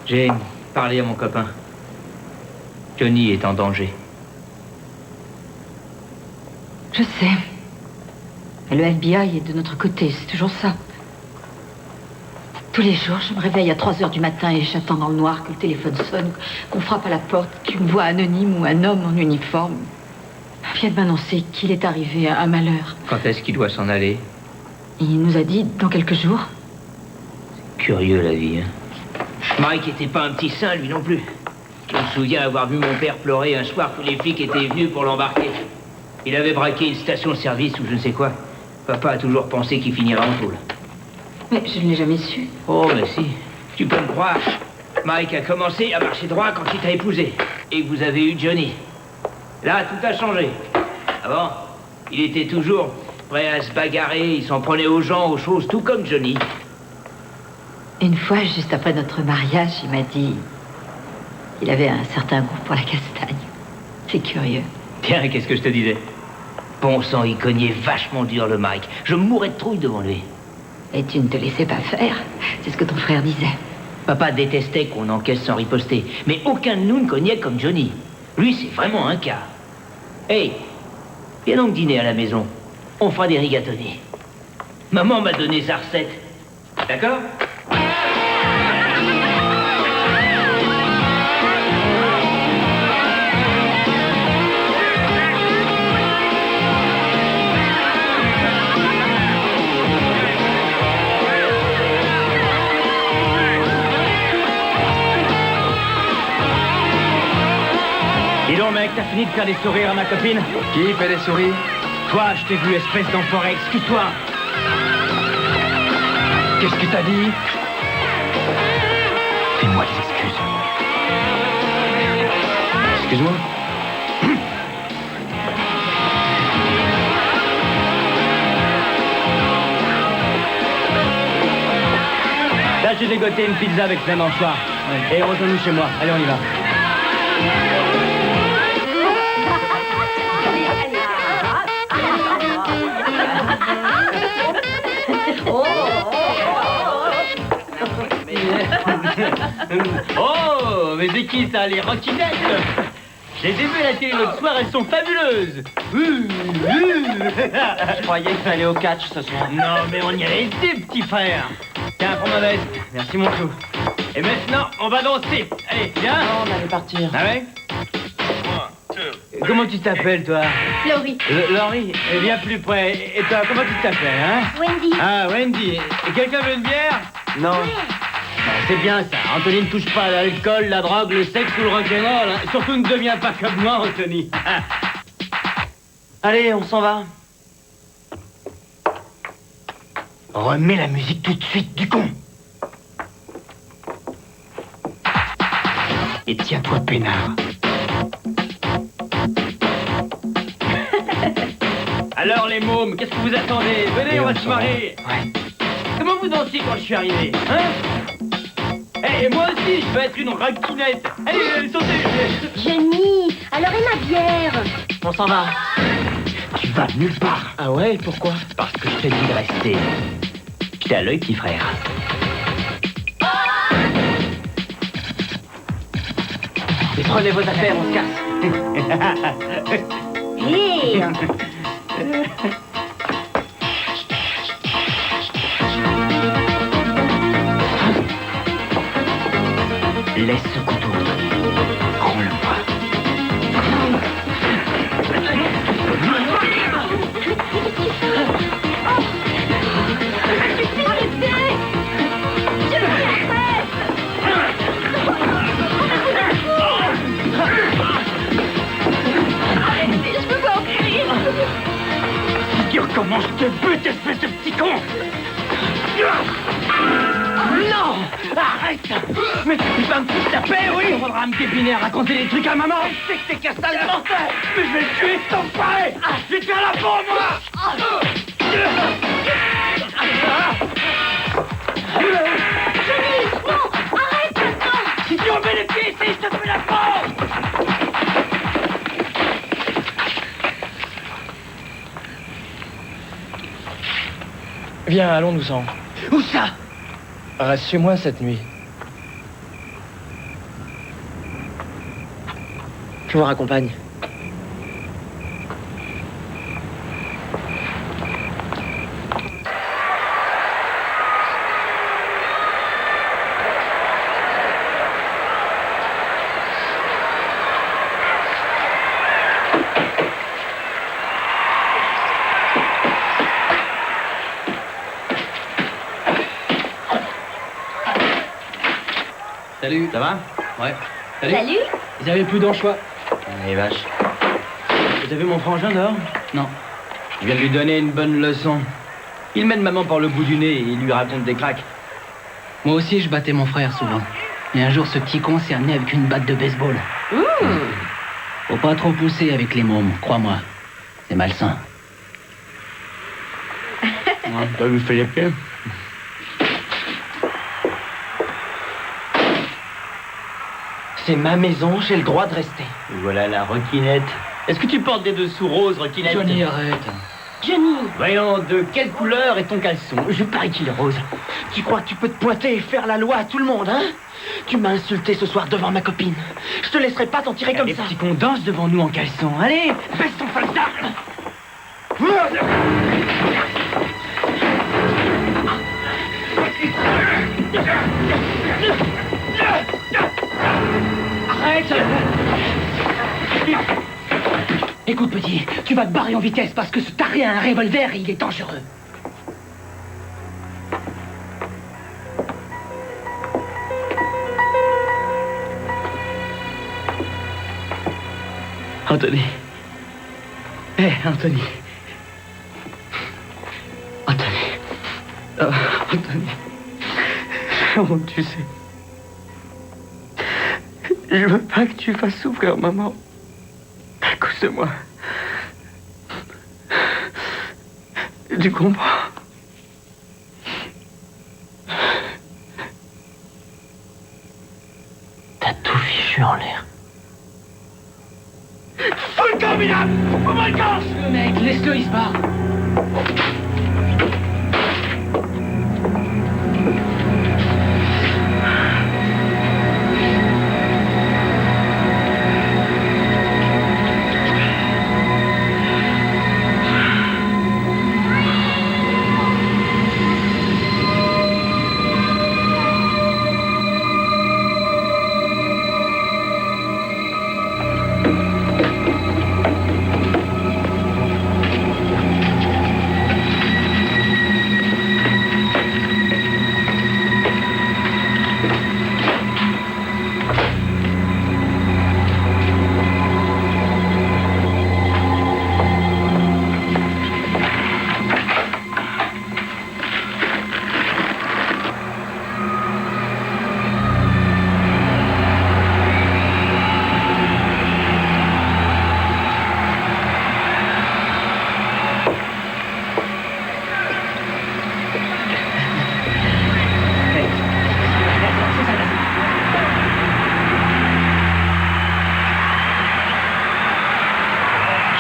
J'ai parlé à mon copain. Johnny est en danger. Je sais. Le FBI est de notre côté, c'est toujours ça. Tous les jours, je me réveille à 3h du matin et j'attends dans le noir que le téléphone sonne, qu'on frappe à la porte, qu'une voix anonyme ou un homme en uniforme vient de m'annoncer qu'il est arrivé un malheur. Quand est-ce qu'il doit s'en aller? Il nous a dit dans quelques jours. Curieux la vie, hein. Mike était pas un petit saint, lui non plus. Je me souviens avoir vu mon père pleurer un soir que les flics étaient venus pour l'embarquer. Il avait braqué une station-service ou je ne sais quoi. Papa a toujours pensé qu'il finirait en tôle. Mais je ne l'ai jamais su. Oh, mais si. Tu peux me croire. Mike a commencé à marcher droit quand il t'a épousé. Et que vous avez eu Johnny. Là, tout a changé. Avant, il était toujours prêt à se bagarrer. Il s'en prenait aux gens, aux choses, tout comme Johnny. Une fois, juste après notre mariage, il m'a dit qu'il avait un certain goût pour la castagne. C'est curieux. Tiens, qu'est-ce que je te disais? Bon sang, il cognait vachement dur le Mike. Je mourais de trouille devant lui. Et tu ne te laissais pas faire. C'est ce que ton frère disait. Papa détestait qu'on encaisse sans riposter. Mais aucun de nous ne cognait comme Johnny. Lui, c'est vraiment un cas. Hey, viens donc dîner à la maison. On fera des rigatoni. Maman m'a donné sa recette. D'accord? Dis donc, mec, t'as fini de faire des sourires à ma copine? Qui fait des sourires? Toi, je t'ai vu, espèce d'enfoiré, excuse-toi. Qu'est-ce que t'as dit? Fais-moi des excuses. Excuse-moi. Là, j'ai dégoté une pizza avec plein d'anchois. Et rejoins-nous chez moi. Allez, on y va. Oh, mais c'est qui ça, les Rockinettes? Je les ai vues à la télé l'autre soir, elles sont fabuleuses. Je croyais qu'il fallait au catch ce soir. Non, mais on y a été, petit frère. Tiens, prends ma veste. Merci, mon chou. Et maintenant, on va danser. Allez, viens. Non, on allait partir. Ah ouais? Comment tu t'appelles, toi? Laurie. Laurie, viens plus près. Et toi, comment tu t'appelles, hein? Wendy. Ah, Wendy. Et quelqu'un veut une bière? Non. C'est bien ça. Anthony ne touche pas à l'alcool, la drogue, le sexe ou le rock'n'roll. Hein. Surtout ne deviens pas comme moi, Anthony. Allez, on s'en va. Remets la musique tout de suite, du con. Et tiens-toi, peinard. Alors, les mômes, qu'est-ce que vous attendez? Venez, on va se marrer. Ouais. Comment vous dansez quand je suis arrivé, hein? Et moi aussi, je vais être une rockinette. Allez, sautez. Jenny, alors et ma bière? On s'en va. Tu vas nulle part. Ah ouais, pourquoi? Parce que je t'ai dit de rester. J'étais à l'œil, petit frère. Et prenez vos affaires, on se casse. Hé! Laisse ce couteau. Rends-le-moi. Comment je te bute, espèce de petit con! Non! Arrête! Mais tu vas me foutre la paix, oui? On faudra me dépiner à raconter des trucs à maman! C'est que t'es qu'un sale menteur! Mais je vais le tuer, cet enfoiré! Je vais te faire la peau, moi! Jenny, non! Arrête maintenant! Si tu remets les pieds ici, je te fais la peau! Viens, allons-nous-en. Où ça? Reste chez moi cette nuit. Je vous raccompagne. Salut, ça va? Ouais. Salut. Ils avaient plus d'anchois. Les vaches. Vous avez vu mon frangin dehors? Non. Je viens de lui donner une bonne leçon. Il mène maman par le bout du nez et il lui raconte des cracks. Moi aussi, je battais mon frère souvent. Et un jour, ce petit con s'est amené avec une batte de baseball. Faut pas trop pousser avec les mômes, crois-moi. C'est malsain. T'as lui fait les pieds? C'est ma maison, j'ai le droit de rester. Et voilà la Rockinette. Est-ce que tu portes des dessous roses, Rockinette? Johnny, arrête. Johnny. Voyons, de quelle couleur est ton caleçon? Je parie qu'il est rose. Tu crois que tu peux te pointer et faire la loi à tout le monde, hein? Tu m'as insulté ce soir devant ma copine. Je te laisserai pas t'en tirer comme les ça. petits cons dansent devant nous en caleçon. Allez, baisse ton faltard. Arrête! Écoute, petit, tu vas te barrer en vitesse parce que ce taré a un revolver et il est dangereux. Anthony. Hé, Anthony. Anthony. Oh, Anthony. Comment tu sais? Je veux pas que tu fasses souffrir maman. À cause de moi. Tu comprends? T'as tout fichu en l'air. Fous le camp, minable! Fous-moi le camp! Le mec, laisse-le, il se barre.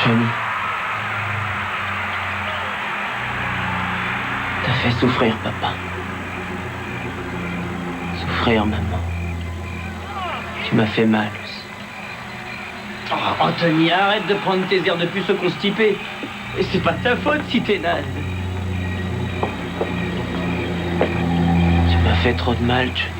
Johnny. T'as fait souffrir, papa. Souffrir, maman. Tu m'as fait mal aussi. Oh, Anthony, arrête de prendre tes airs de puceau constipé. Et c'est pas ta faute si t'es naze. Tu m'as fait trop de mal, Johnny.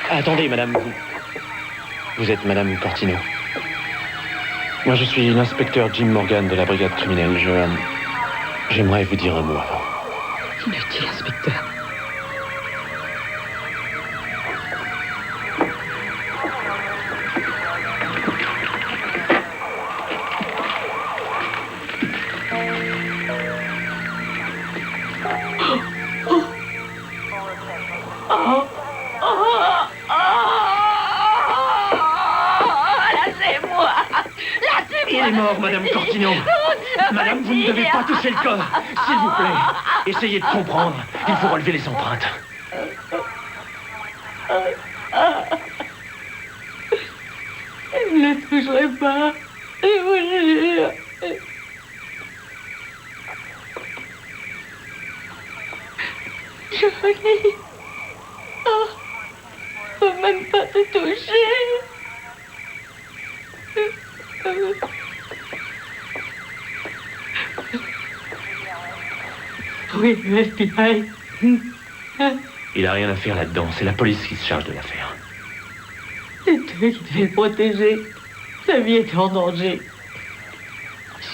Attendez, madame. Vous êtes madame Cortino. Moi, je suis l'inspecteur Jim Morgan de la brigade criminelle. J'aimerais vous dire un mot avant. Inutile, inspecteur. Il est mort, madame Cortino. Madame, vous ne devez pas toucher le corps. S'il vous plaît, essayez de comprendre. Il faut relever les empreintes. Je ne le toucherai pas. Je vous jure. Johnny. Oh, je peux même pas te toucher. Oui, le FBI. Il a rien à faire là-dedans. C'est la police qui se charge de l'affaire. C'est eux qui devaient le protéger. Sa vie était en danger.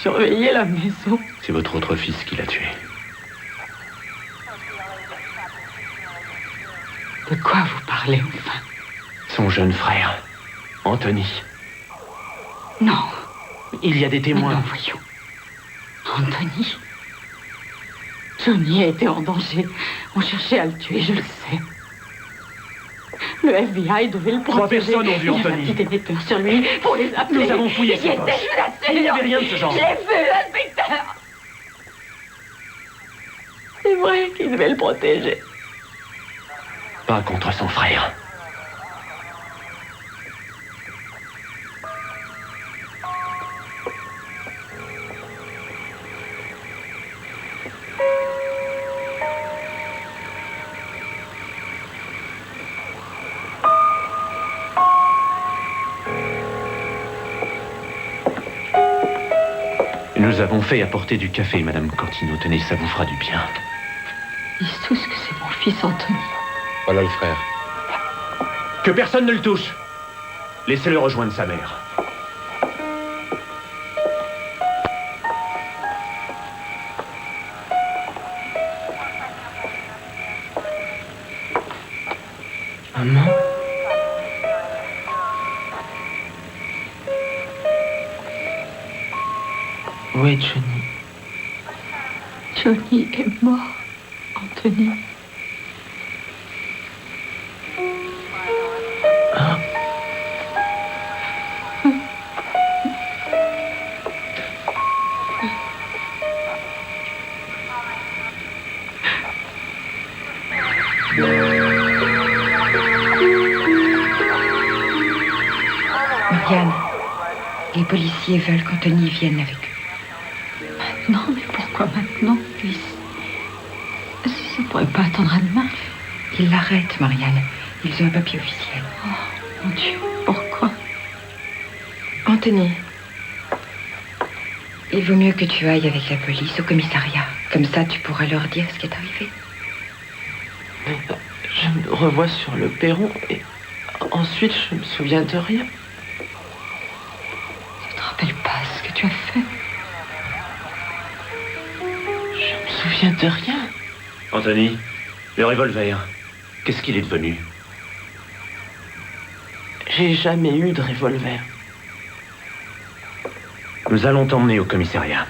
Surveiller la maison. C'est votre autre fils qui l'a tué. De quoi vous parlez, enfin? Son jeune frère, Anthony. Non. Il y a des témoins. Non, voyons. Anthony. Johnny a été en danger. On cherchait à le tuer, je le sais. Le FBI devait le protéger. 3 personnes ont vu Anthony. Il y avait un petit émetteur sur lui pour les appeler. Nous avons fouillé ses poches. Il n'y avait rien de ce genre. Je l'ai vu, l'inspecteur. C'est vrai qu'il devait le protéger. Pas contre son frère. Nous avons fait apporter du café, madame Cortino. Tenez, ça vous fera du bien. Ils disent tous que c'est mon fils Anthony. Voilà le frère. Que personne ne le touche. Laissez-le rejoindre sa mère. Maman? Où est Johnny? Johnny est mort, Anthony. Hein? Marianne, les policiers veulent qu'Anthony vienne avec eux. Maintenant, mais pourquoi maintenant, Luis? Ça ne pourrait pas attendre à demain. Ils l'arrêtent, Marianne. Ils ont un papier officiel. Oh, mon Dieu, pourquoi? Anthony, il vaut mieux que tu ailles avec la police au commissariat. Comme ça, tu pourras leur dire ce qui est arrivé. Mais je me revois sur le perron et ensuite je me souviens de rien. Tu te rappelles pas ce que tu as fait? Je me souviens de rien. Anthony, le revolver, qu'est-ce qu'il est devenu? J'ai jamais eu de revolver. Nous allons t'emmener au commissariat.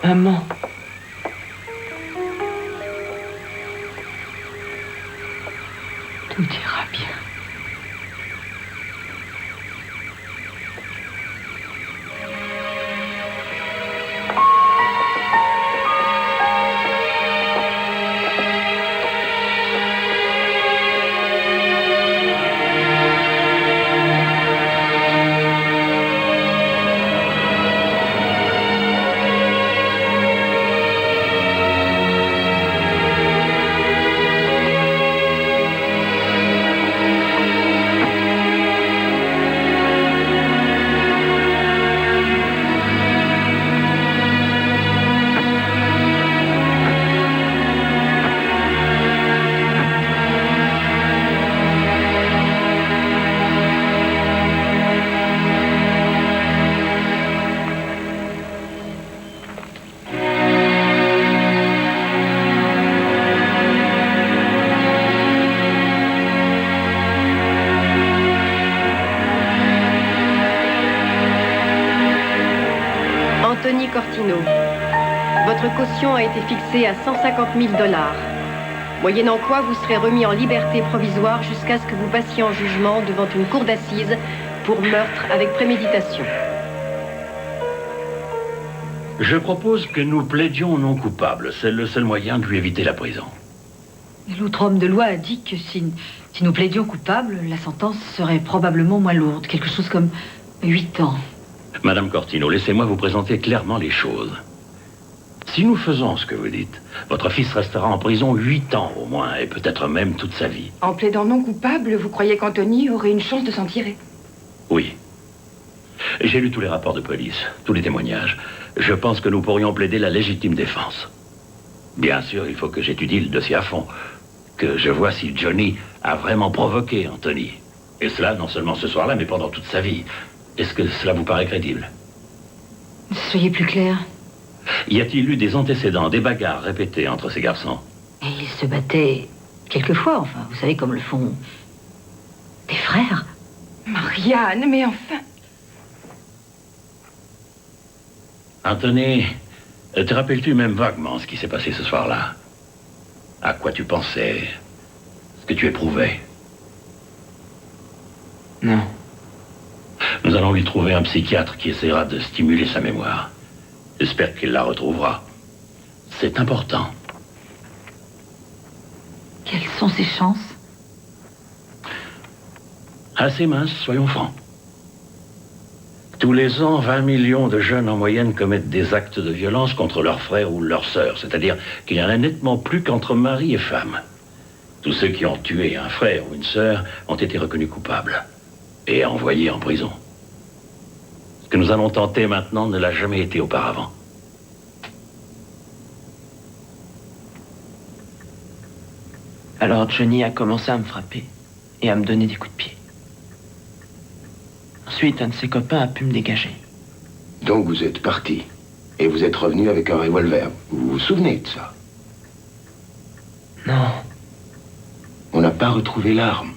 Maman. Tout ira bien. Anthony Cortino, votre caution a été fixée à 150 000 $, moyennant quoi vous serez remis en liberté provisoire jusqu'à ce que vous passiez en jugement devant une cour d'assises pour meurtre avec préméditation. Je propose que nous plaidions non coupables. C'est le seul moyen de lui éviter la prison. L'autre homme de loi a dit que si nous plaidions coupables, la sentence serait probablement moins lourde, quelque chose comme 8 ans. Madame Cortino, laissez-moi vous présenter clairement les choses. Si nous faisons ce que vous dites, votre fils restera en prison 8 ans au moins, et peut-être même toute sa vie. En plaidant non coupable, vous croyez qu'Anthony aurait une chance de s'en tirer? Oui. J'ai lu tous les rapports de police, tous les témoignages. Je pense que nous pourrions plaider la légitime défense. Bien sûr, il faut que j'étudie le dossier à fond, que je vois si Johnny a vraiment provoqué Anthony. Et cela, non seulement ce soir-là, mais pendant toute sa vie. Est-ce que cela vous paraît crédible? Soyez plus clair. Y a-t-il eu des antécédents, des bagarres répétées entre ces garçons? Et ils se battaient quelquefois, enfin, vous savez, comme le font des frères. Marianne, mais enfin... Anthony, te rappelles-tu même vaguement ce qui s'est passé ce soir-là? À quoi tu pensais? Ce que tu éprouvais? Non. Nous allons lui trouver un psychiatre qui essaiera de stimuler sa mémoire. J'espère qu'il la retrouvera. C'est important. Quelles sont ses chances? Assez minces, soyons francs. Tous les ans, 20 millions de jeunes en moyenne commettent des actes de violence contre leurs frères ou leurs sœurs. C'est-à-dire qu'il y en a nettement plus qu'entre mari et femme. Tous ceux qui ont tué un frère ou une sœur ont été reconnus coupables et envoyés en prison. Ce que nous allons tenter maintenant ne l'a jamais été auparavant. Alors Johnny a commencé à me frapper et à me donner des coups de pied. Ensuite, un de ses copains a pu me dégager. Donc vous êtes parti. Et vous êtes revenu avec un revolver. Vous vous souvenez de ça? Non. On n'a pas retrouvé l'arme.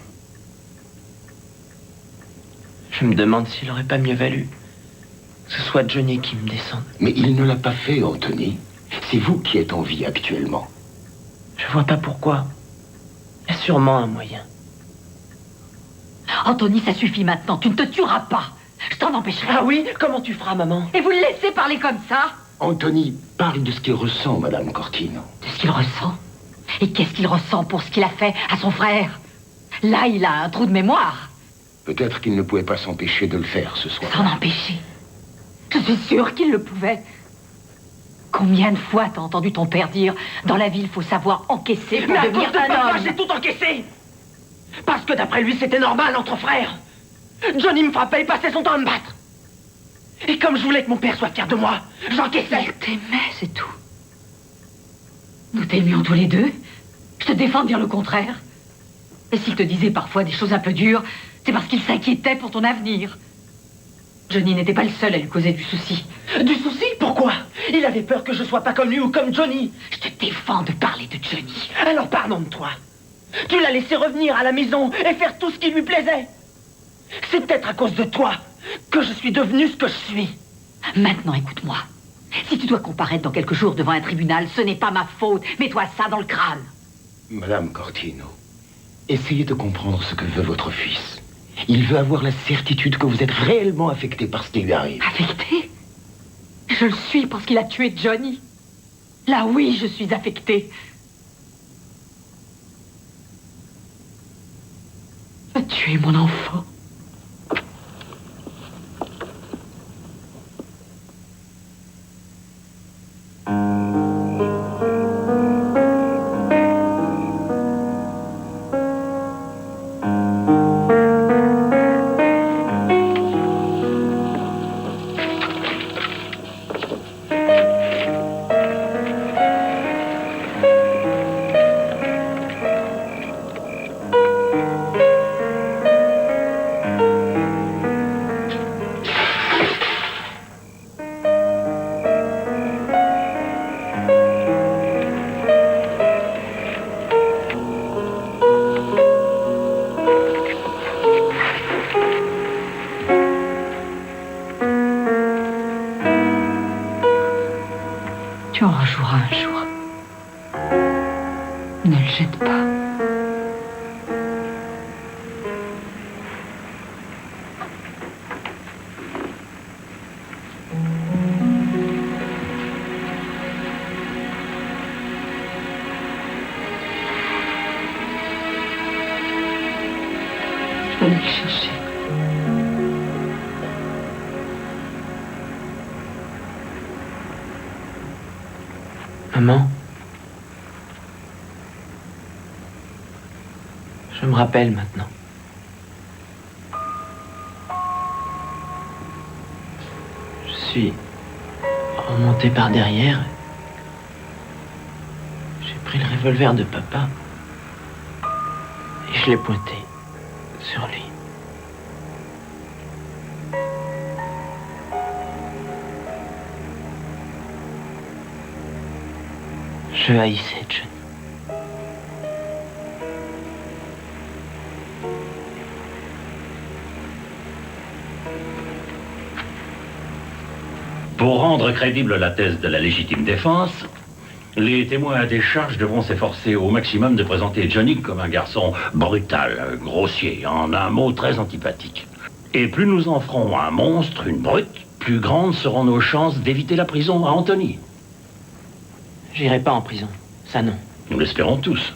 Je me demande s'il n'aurait pas mieux valu que ce soit Johnny qui me descende. Mais il ne l'a pas fait, Anthony. C'est vous qui êtes en vie actuellement. Je vois pas pourquoi. Il y a sûrement un moyen. Anthony, ça suffit maintenant. Tu ne te tueras pas. Je t'en empêcherai. Ah oui? Comment tu feras, maman? Et vous le laissez parler comme ça? Anthony parle de ce qu'il ressent, Madame Cortino. De ce qu'il ressent? Et qu'est-ce qu'il ressent pour ce qu'il a fait à son frère? Là, il a un trou de mémoire. Peut-être qu'il ne pouvait pas s'empêcher de le faire ce soir. S'en empêcher. Je suis sûre qu'il le pouvait. Combien de fois t'as entendu ton père dire « Dans la vie, il faut savoir encaisser pour devenir un homme ». J'ai tout encaissé. Parce que d'après lui, c'était normal entre frères. Johnny me frappait et passait son temps à me battre. Et comme je voulais que mon père soit fier de moi, j'encaissais. Il t'aimait, c'est tout. Nous t'aimions tous les deux. Je te défends de dire le contraire. Et s'il te disait parfois des choses un peu dures, c'est parce qu'il s'inquiétait pour ton avenir. Johnny n'était pas le seul à lui causer du souci. Du souci? Pourquoi? Il avait peur que je sois pas comme lui ou comme Johnny. Je te défends de parler de Johnny. Alors pardonne-toi. Tu l'as laissé revenir à la maison et faire tout ce qui lui plaisait. C'est peut-être à cause de toi que je suis devenu ce que je suis. Maintenant, écoute-moi. Si tu dois comparaître dans quelques jours devant un tribunal, ce n'est pas ma faute. Mets-toi ça dans le crâne. Madame Cortino, essayez de comprendre ce que veut votre fils. Il veut avoir la certitude que vous êtes réellement affecté par ce qui lui arrive. Affecté? Je le suis parce qu'il a tué Johnny. Là, oui, je suis affectée. Il a tué mon enfant. Tu en rejoueras un jour. Ne le jette pas. Je vais aller le chercher. Maman, je me rappelle maintenant. Je suis remonté par derrière. J'ai pris le revolver de papa et je l'ai pointé sur lui. Je haïssais Johnny. Pour rendre crédible la thèse de la légitime défense, les témoins à des charges devront s'efforcer au maximum de présenter Johnny comme un garçon brutal, grossier, en un mot très antipathique. Et plus nous en ferons un monstre, une brute, plus grandes seront nos chances d'éviter la prison à Anthony. J'irai pas en prison, ça non. Nous l'espérons tous.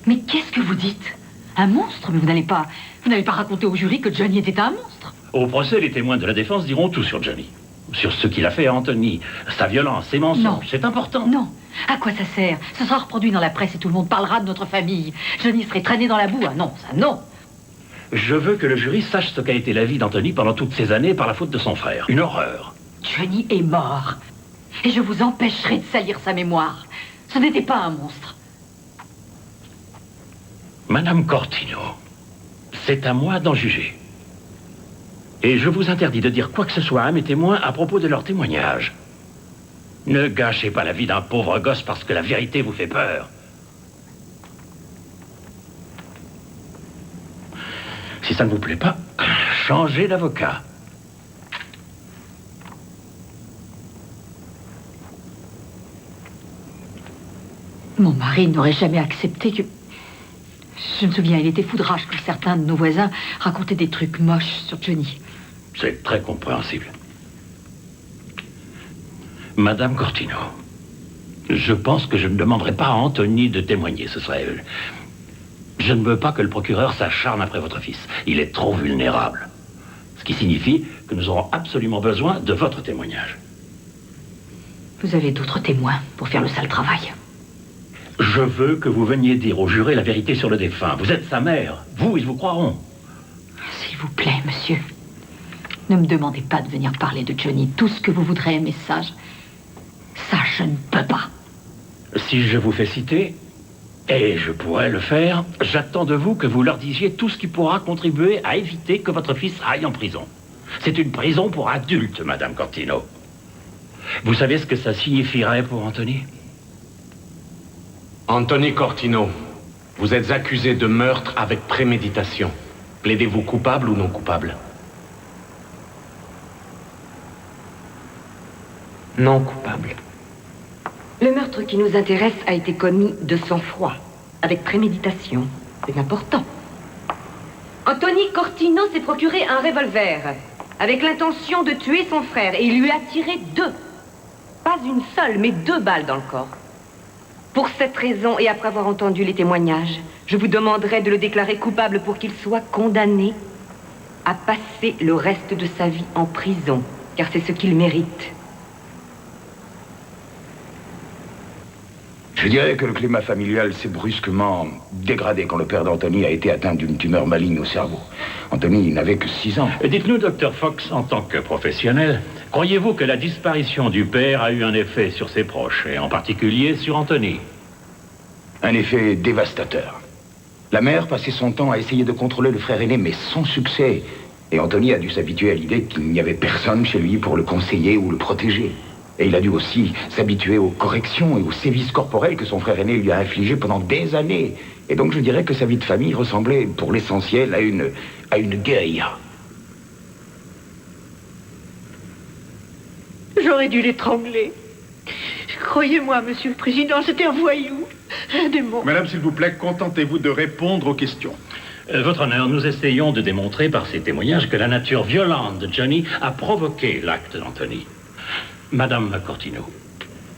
Mais qu'est-ce que vous dites? Un monstre? Mais vous n'allez pas raconter au jury que Johnny était un monstre? Au procès, les témoins de la défense diront tout sur Johnny. Sur ce qu'il a fait à Anthony, sa violence, ses mensonges, c'est important. Non. À quoi ça sert? Ce sera reproduit dans la presse et tout le monde parlera de notre famille. Johnny serait traîné dans la boue. Ah non, ça non. Je veux que le jury sache ce qu'a été la vie d'Anthony pendant toutes ces années par la faute de son frère. Une horreur. Johnny est mort. Et je vous empêcherai de salir sa mémoire. Ce n'était pas un monstre. Madame Cortino, c'est à moi d'en juger. Et je vous interdis de dire quoi que ce soit à mes témoins à propos de leur témoignage. Ne gâchez pas la vie d'un pauvre gosse parce que la vérité vous fait peur. Si ça ne vous plaît pas, changez d'avocat. Mon mari n'aurait jamais accepté que... Je me souviens, il était foudrage quand certains de nos voisins racontaient des trucs moches sur Johnny. C'est très compréhensible. Madame Cortino, je pense que je ne demanderai pas à Anthony de témoigner. Ce serait Je ne veux pas que le procureur s'acharne après votre fils. Il est trop vulnérable. Ce qui signifie que nous aurons absolument besoin de votre témoignage. Vous avez d'autres témoins pour faire le sale travail. Je veux que vous veniez dire au juré la vérité sur le défunt. Vous êtes sa mère. Vous, ils vous croiront. S'il vous plaît, monsieur. Ne me demandez pas de venir parler de Johnny. Tout ce que vous voudrez, mais ça, je ne peux pas. Si je vous fais citer, et je pourrais le faire, j'attends de vous que vous leur disiez tout ce qui pourra contribuer à éviter que votre fils aille en prison. C'est une prison pour adultes, Madame Cortino. Vous savez ce que ça signifierait pour Anthony? Anthony Cortino, vous êtes accusé de meurtre avec préméditation. Plaidez-vous coupable ou non coupable? Non coupable. Le meurtre qui nous intéresse a été commis de sang-froid, avec préméditation. C'est important. Anthony Cortino s'est procuré un revolver, avec l'intention de tuer son frère, et il lui a tiré 2. Pas une seule, mais 2 balles dans le corps. Pour cette raison, et après avoir entendu les témoignages, je vous demanderai de le déclarer coupable pour qu'il soit condamné à passer le reste de sa vie en prison, car c'est ce qu'il mérite. Je dirais que le climat familial s'est brusquement dégradé quand le père d'Anthony a été atteint d'une tumeur maligne au cerveau. Anthony n'avait que 6 ans. Dites-nous, Dr. Fox, en tant que professionnel, croyez-vous que la disparition du père a eu un effet sur ses proches, et en particulier sur Anthony? Un effet dévastateur. La mère passait son temps à essayer de contrôler le frère aîné, mais sans succès. Et Anthony a dû s'habituer à l'idée qu'il n'y avait personne chez lui pour le conseiller ou le protéger. Et il a dû aussi s'habituer aux corrections et aux sévices corporels que son frère aîné lui a infligés pendant des années. Et donc je dirais que sa vie de famille ressemblait pour l'essentiel à une guérilla. J'aurais dû l'étrangler. Croyez-moi, monsieur le président, c'était un voyou, un démon. Madame, s'il vous plaît, contentez-vous de répondre aux questions. Votre honneur, nous essayons de démontrer par ces témoignages que la nature violente de Johnny a provoqué l'acte d'Anthony. Madame Cortino,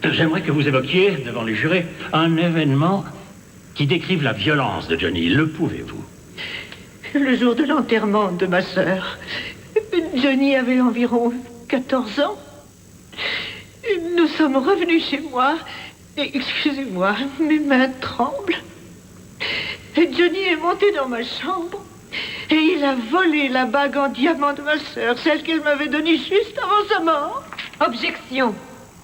j'aimerais que vous évoquiez, devant les jurés, un événement qui décrive la violence de Johnny. Le pouvez-vous? Le jour de l'enterrement de ma sœur, Johnny avait environ 14 ans. Nous sommes revenus chez moi, et excusez-moi, mes mains tremblent. Johnny est monté dans ma chambre, et il a volé la bague en diamant de ma sœur, celle qu'elle m'avait donnée juste avant sa mort. Objection.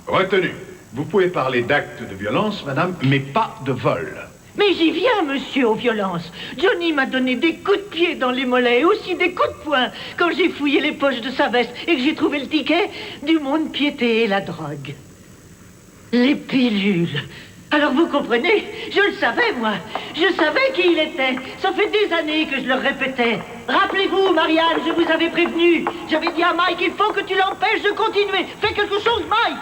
Retenu. Vous pouvez parler d'actes de violence, madame, mais pas de vol. Mais j'y viens, monsieur, aux violences. Johnny m'a donné des coups de pied dans les mollets et aussi des coups de poing quand j'ai fouillé les poches de sa veste et que j'ai trouvé le ticket du mont-de-piété et la drogue. Les pilules. Alors vous comprenez, je le savais, moi. Je savais qui il était. Ça fait des années que je le répétais. Rappelez-vous, Marianne, je vous avais prévenu. J'avais dit à Mike, il faut que tu l'empêches de continuer. Fais quelque chose, Mike.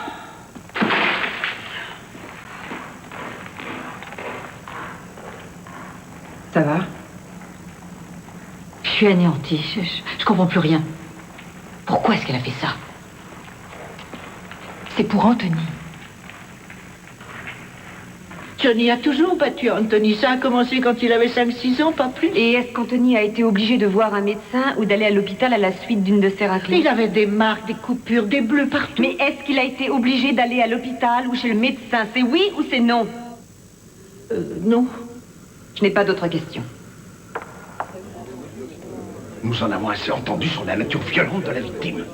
Ça va? Je suis anéantie. Je comprends plus rien. Pourquoi est-ce qu'elle a fait ça? C'est pour Anthony. Johnny a toujours battu Anthony. Ça a commencé quand il avait 5-6 ans, pas plus. Et est-ce qu'Anthony a été obligé de voir un médecin ou d'aller à l'hôpital à la suite d'une de ses raclées? Il avait des marques, des coupures, des bleus partout. Mais est-ce qu'il a été obligé d'aller à l'hôpital ou chez le médecin? C'est oui ou c'est non? Non. Je n'ai pas d'autres questions. Nous en avons assez entendu sur la nature violente de la victime.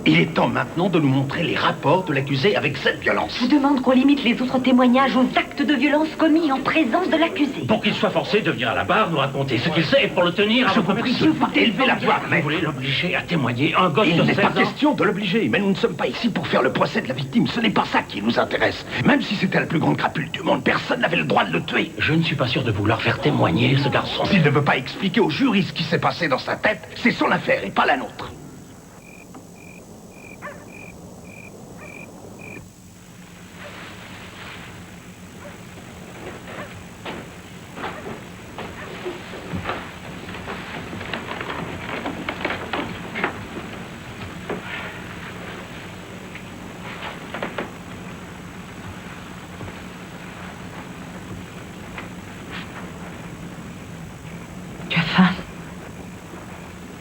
Il est temps maintenant de nous montrer les rapports de l'accusé avec cette violence. Je vous demande qu'on limite les autres témoignages aux actes de violence commis en présence de l'accusé. Pour qu'il soit forcé de venir à la barre nous raconter ce qu'il sait et pour le tenir à Je vous prie de pas élever la voix, mais... Vous voulez l'obliger à témoigner? Un gosse Il de n'est 16 pas ans? question de l'obliger, mais nous ne sommes pas ici pour faire le procès de la victime. Ce n'est pas ça qui nous intéresse. Même si c'était la plus grande crapule du monde, personne n'avait le droit de le tuer. Je ne suis pas sûr de vouloir faire témoigner ce garçon. S'il ne veut pas expliquer au jury ce qui s'est passé dans sa tête, c'est son affaire et pas la nôtre.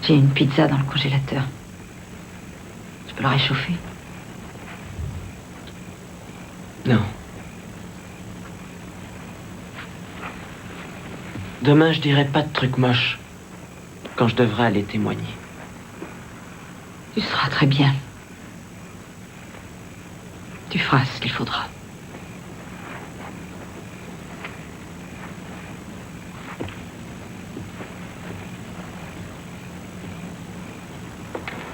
J'ai une pizza dans le congélateur. Je peux la réchauffer? Non. Demain, je dirai pas de trucs moches quand je devrais aller témoigner. Tu seras très bien. Tu feras ce qu'il faudra.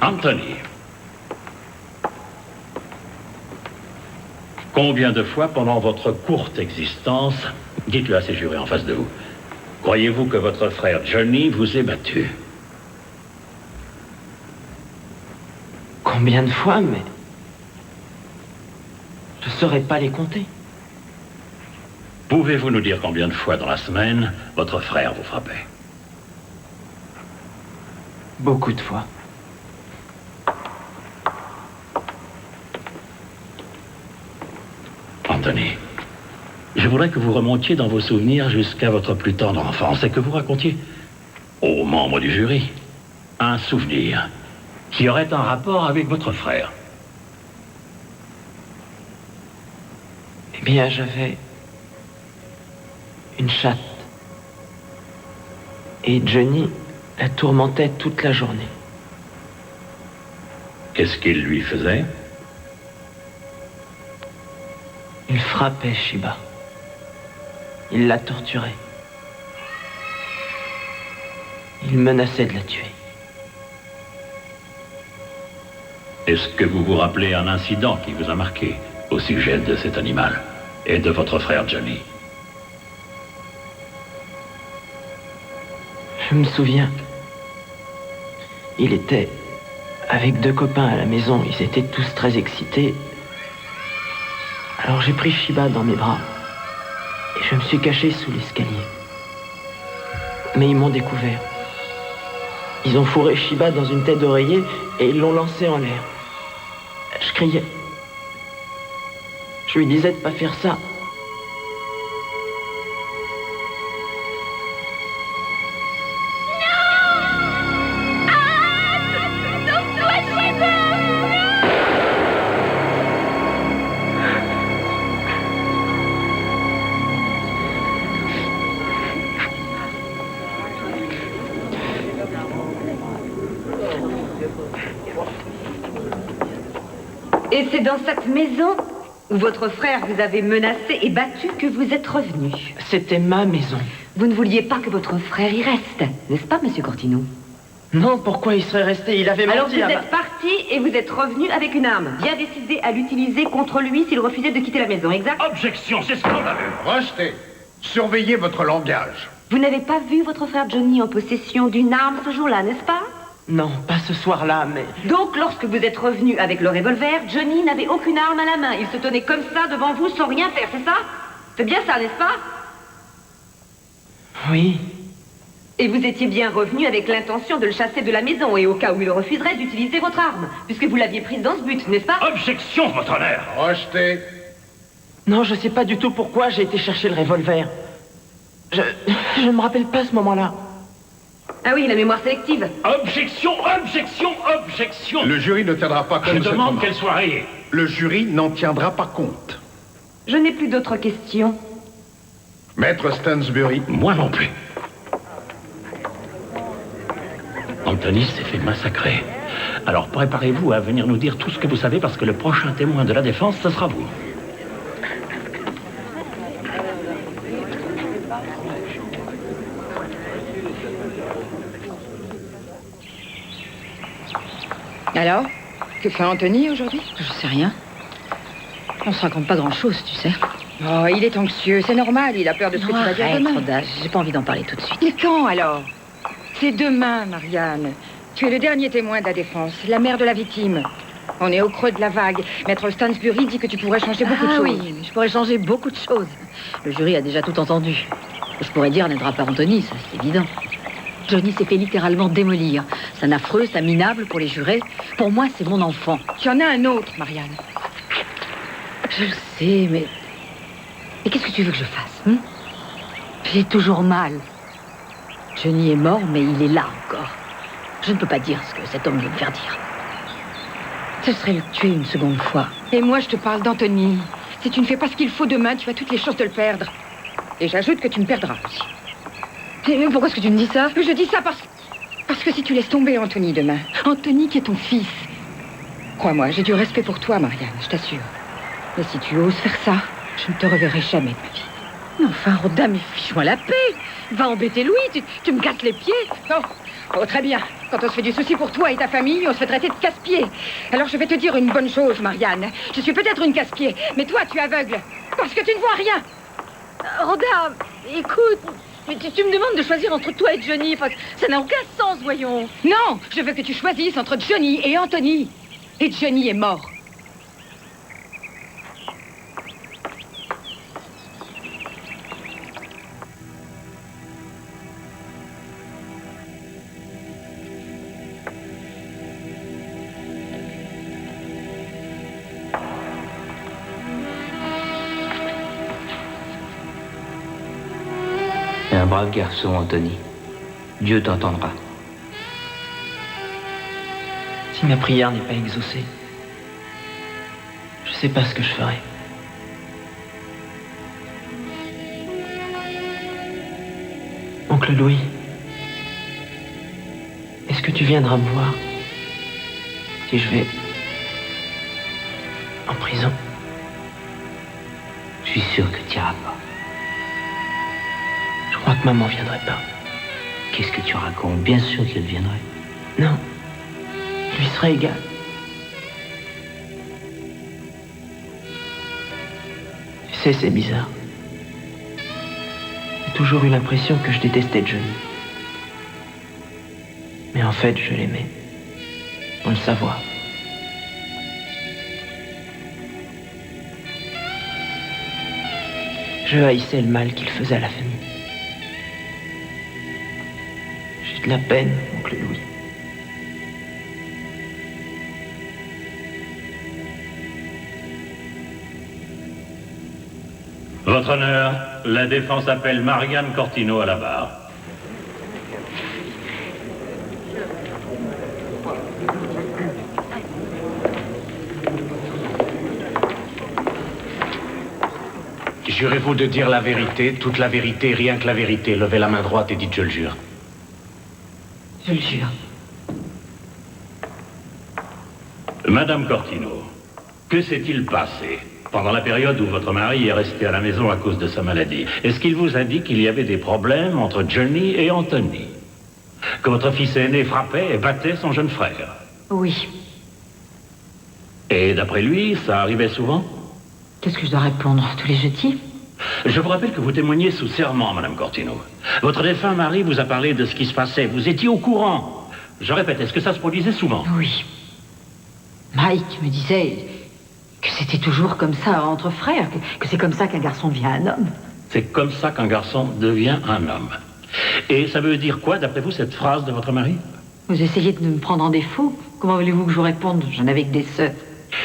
Anthony. Combien de fois pendant votre courte existence, dites-le à ces jurés en face de vous, croyez-vous que votre frère Johnny vous ait battu? Combien de fois, mais... je saurais pas les compter. Pouvez-vous nous dire combien de fois dans la semaine votre frère vous frappait? Beaucoup de fois. Anthony, je voudrais que vous remontiez dans vos souvenirs jusqu'à votre plus tendre enfance et que vous racontiez aux membres du jury un souvenir qui aurait un rapport avec votre frère. Eh bien, j'avais une chatte. Et Johnny la tourmentait toute la journée. Qu'est-ce qu'il lui faisait? Il frappait Shiba. Il la torturait. Il menaçait de la tuer. Est-ce que vous vous rappelez un incident qui vous a marqué au sujet de cet animal et de votre frère Johnny? Je me souviens. Il était avec 2 copains à la maison. Ils étaient tous très excités. Alors j'ai pris Shiba dans mes bras et je me suis caché sous l'escalier. Mais ils m'ont découvert. Ils ont fourré Shiba dans une tête d'oreiller et ils l'ont lancé en l'air. Je criais. Je lui disais de pas faire ça. Et c'est dans cette maison où votre frère vous avait menacé et battu que vous êtes revenu. C'était ma maison. Vous ne vouliez pas que votre frère y reste, n'est-ce pas, monsieur Cortino? Non, pourquoi il serait resté? Il avait menti. Alors vous êtes parti et vous êtes revenu avec une arme, bien décidé à l'utiliser contre lui s'il refusait de quitter la maison, exact? Objection, c'est scandaleux. Rejetez. Surveillez votre langage. Vous n'avez pas vu votre frère Johnny en possession d'une arme ce jour-là, n'est-ce pas? Non, pas ce soir-là, mais... Donc, lorsque vous êtes revenu avec le revolver, Johnny n'avait aucune arme à la main. Il se tenait comme ça devant vous sans rien faire, c'est ça? C'est bien ça, n'est-ce pas? Oui. Et vous étiez bien revenu avec l'intention de le chasser de la maison et au cas où il refuserait d'utiliser votre arme, puisque vous l'aviez prise dans ce but, n'est-ce pas? Objection, votre honneur. Rejetez. Non, je sais pas du tout pourquoi j'ai été chercher le revolver. Je ne me rappelle pas ce moment-là. Ah oui, la mémoire sélective. Objection, objection, objection. Le jury ne tiendra pas compte. Je demande qu'elle soit rayée. Le jury n'en tiendra pas compte. Je n'ai plus d'autres questions. Maître Stansbury. Moi non plus. Anthony s'est fait massacrer. Alors préparez-vous à venir nous dire tout ce que vous savez parce que le prochain témoin de la défense, ce sera vous. Alors, que fait Anthony aujourd'hui? Je sais rien. On se raconte pas grand-chose, tu sais. Oh, il est anxieux, c'est normal, il a peur de ce que tu vas dire demain. Arrête, j'ai pas envie d'en parler tout de suite. Mais quand, alors? C'est demain, Marianne. Tu es le dernier témoin de la défense, la mère de la victime. On est au creux de la vague. Maître Stansbury dit que tu pourrais changer beaucoup de choses. Oui, mais je pourrais changer beaucoup de choses. Le jury a déjà tout entendu. Je pourrais dire n'aidera pas Anthony, ça c'est évident. Johnny s'est fait littéralement démolir. C'est un affreux, c'est un minable pour les jurés. Pour moi, c'est mon enfant. Tu en as un autre, Marianne. Je le sais, mais... Mais qu'est-ce que tu veux que je fasse, hein? J'ai toujours mal. Johnny est mort, mais il est là encore. Je ne peux pas dire ce que cet homme veut me faire dire. Ce serait le tuer une seconde fois. Et moi, je te parle d'Anthony. Si tu ne fais pas ce qu'il faut demain, tu as toutes les chances de le perdre. Et j'ajoute que tu me perdras aussi. Et pourquoi est-ce que tu me dis ça? Je dis ça parce que si tu laisses tomber Anthony demain, Anthony qui est ton fils. Crois-moi, j'ai du respect pour toi, Marianne, je t'assure. Mais si tu oses faire ça, je ne te reverrai jamais de ma vie. Mais enfin, Rhoda, mais fiche-moi la paix. Va embêter Louis, tu me casses les pieds. Oh, très bien. Quand on se fait du souci pour toi et ta famille, on se fait traiter de casse-pied. Alors je vais te dire une bonne chose, Marianne. Je suis peut-être une casse-pied, mais toi, tu es aveugle. Parce que tu ne vois rien. Rhoda, écoute, mais tu me demandes de choisir entre toi et Johnny. Enfin, ça n'a aucun sens, voyons. Non, je veux que tu choisisses entre Johnny et Anthony. Et Johnny est mort. Un brave garçon, Anthony. Dieu t'entendra. Si ma prière n'est pas exaucée, je sais pas ce que je ferai. Oncle Louis, est-ce que tu viendras me voir si je vais en prison? Je suis sûr que tu iras pas. Je crois que maman viendrait pas. Qu'est-ce que tu racontes? Bien sûr qu'elle viendrait. Non, lui serait égal. Tu sais, c'est bizarre. J'ai toujours eu l'impression que je détestais Johnny. Mais en fait, je l'aimais. Sans le savoir. Je haïssais le mal qu'il faisait à la famille. J'ai de la peine, oncle Louis. Votre honneur, la défense appelle Marianne Cortino à la barre. Jurez-vous de dire la vérité, toute la vérité, rien que la vérité? Levez la main droite et dites je le jure. Je le jure. Madame Cortino, que s'est-il passé pendant la période où votre mari est resté à la maison à cause de sa maladie? Est-ce qu'il vous a dit qu'il y avait des problèmes entre Johnny et Anthony? Que votre fils aîné frappait et battait son jeune frère? Oui. Et d'après lui, ça arrivait souvent? Qu'est-ce que je dois répondre? Tous les jeudis? Je vous rappelle que vous témoignez sous serment, Madame Cortino. Votre défunt mari vous a parlé de ce qui se passait. Vous étiez au courant. Je répète, est-ce que ça se produisait souvent? Oui. Mike me disait que c'était toujours comme ça entre frères, que c'est comme ça qu'un garçon devient un homme. C'est comme ça qu'un garçon devient un homme. Et ça veut dire quoi, d'après vous, cette phrase de votre mari? Vous essayez de me prendre en défaut? Comment voulez-vous que je vous réponde? J'en avais que des sœurs.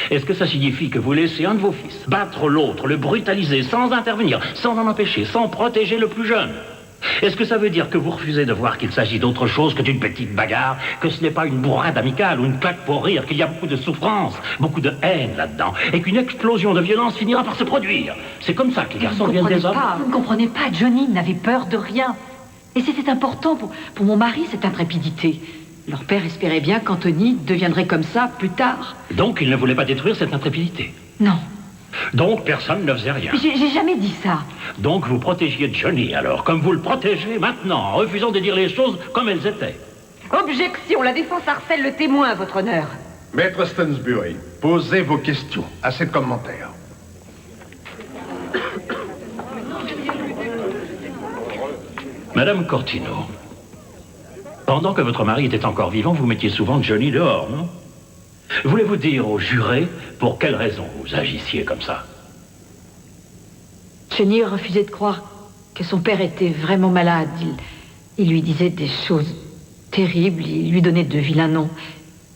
Est-ce que ça signifie que vous laissez un de vos fils battre l'autre, le brutaliser, sans intervenir, sans en empêcher, sans protéger le plus jeune? Est-ce que ça veut dire que vous refusez de voir qu'il s'agit d'autre chose que d'une petite bagarre, que ce n'est pas une bourrade amicale ou une claque pour rire, qu'il y a beaucoup de souffrance, beaucoup de haine là-dedans, et qu'une explosion de violence finira par se produire? C'est comme ça que les garçons deviennent des hommes? Vous ne comprenez pas, Johnny n'avait peur de rien. Et c'était important pour mon mari, cette intrépidité. Leur père espérait bien qu'Anthony deviendrait comme ça plus tard. Donc il ne voulait pas détruire cette intrépidité? Non. Donc personne ne faisait rien? J'ai jamais dit ça. Donc vous protégiez Johnny alors, comme vous le protégez maintenant, en refusant de dire les choses comme elles étaient? Objection, la défense harcèle le témoin, votre honneur. Maître Stansbury, posez vos questions. Assez de commentaires. Madame Cortino, pendant que votre mari était encore vivant, vous mettiez souvent Johnny dehors, non? Voulez-vous dire aux jurés pour quelle raison vous agissiez comme ça? Johnny refusait de croire que son père était vraiment malade. Il lui disait des choses terribles, il lui donnait de vilains noms.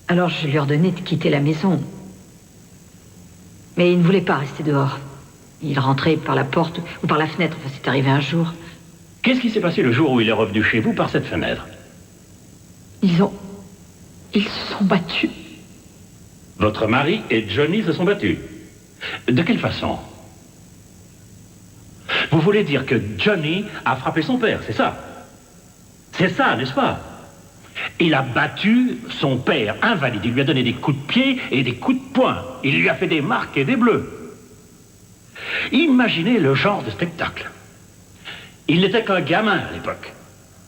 Alors je lui ordonnais de quitter la maison. Mais il ne voulait pas rester dehors. Il rentrait par la porte ou par la fenêtre, enfin, c'est arrivé un jour. Qu'est-ce qui s'est passé le jour où il est revenu chez vous par cette fenêtre? Ils Ils se sont battus. Votre mari et Johnny se sont battus. De quelle façon? Vous voulez dire que Johnny a frappé son père, c'est ça? C'est ça, n'est-ce pas? Il a battu son père invalide. Il lui a donné des coups de pied et des coups de poing. Il lui a fait des marques et des bleus. Imaginez le genre de spectacle. Il n'était qu'un gamin à l'époque.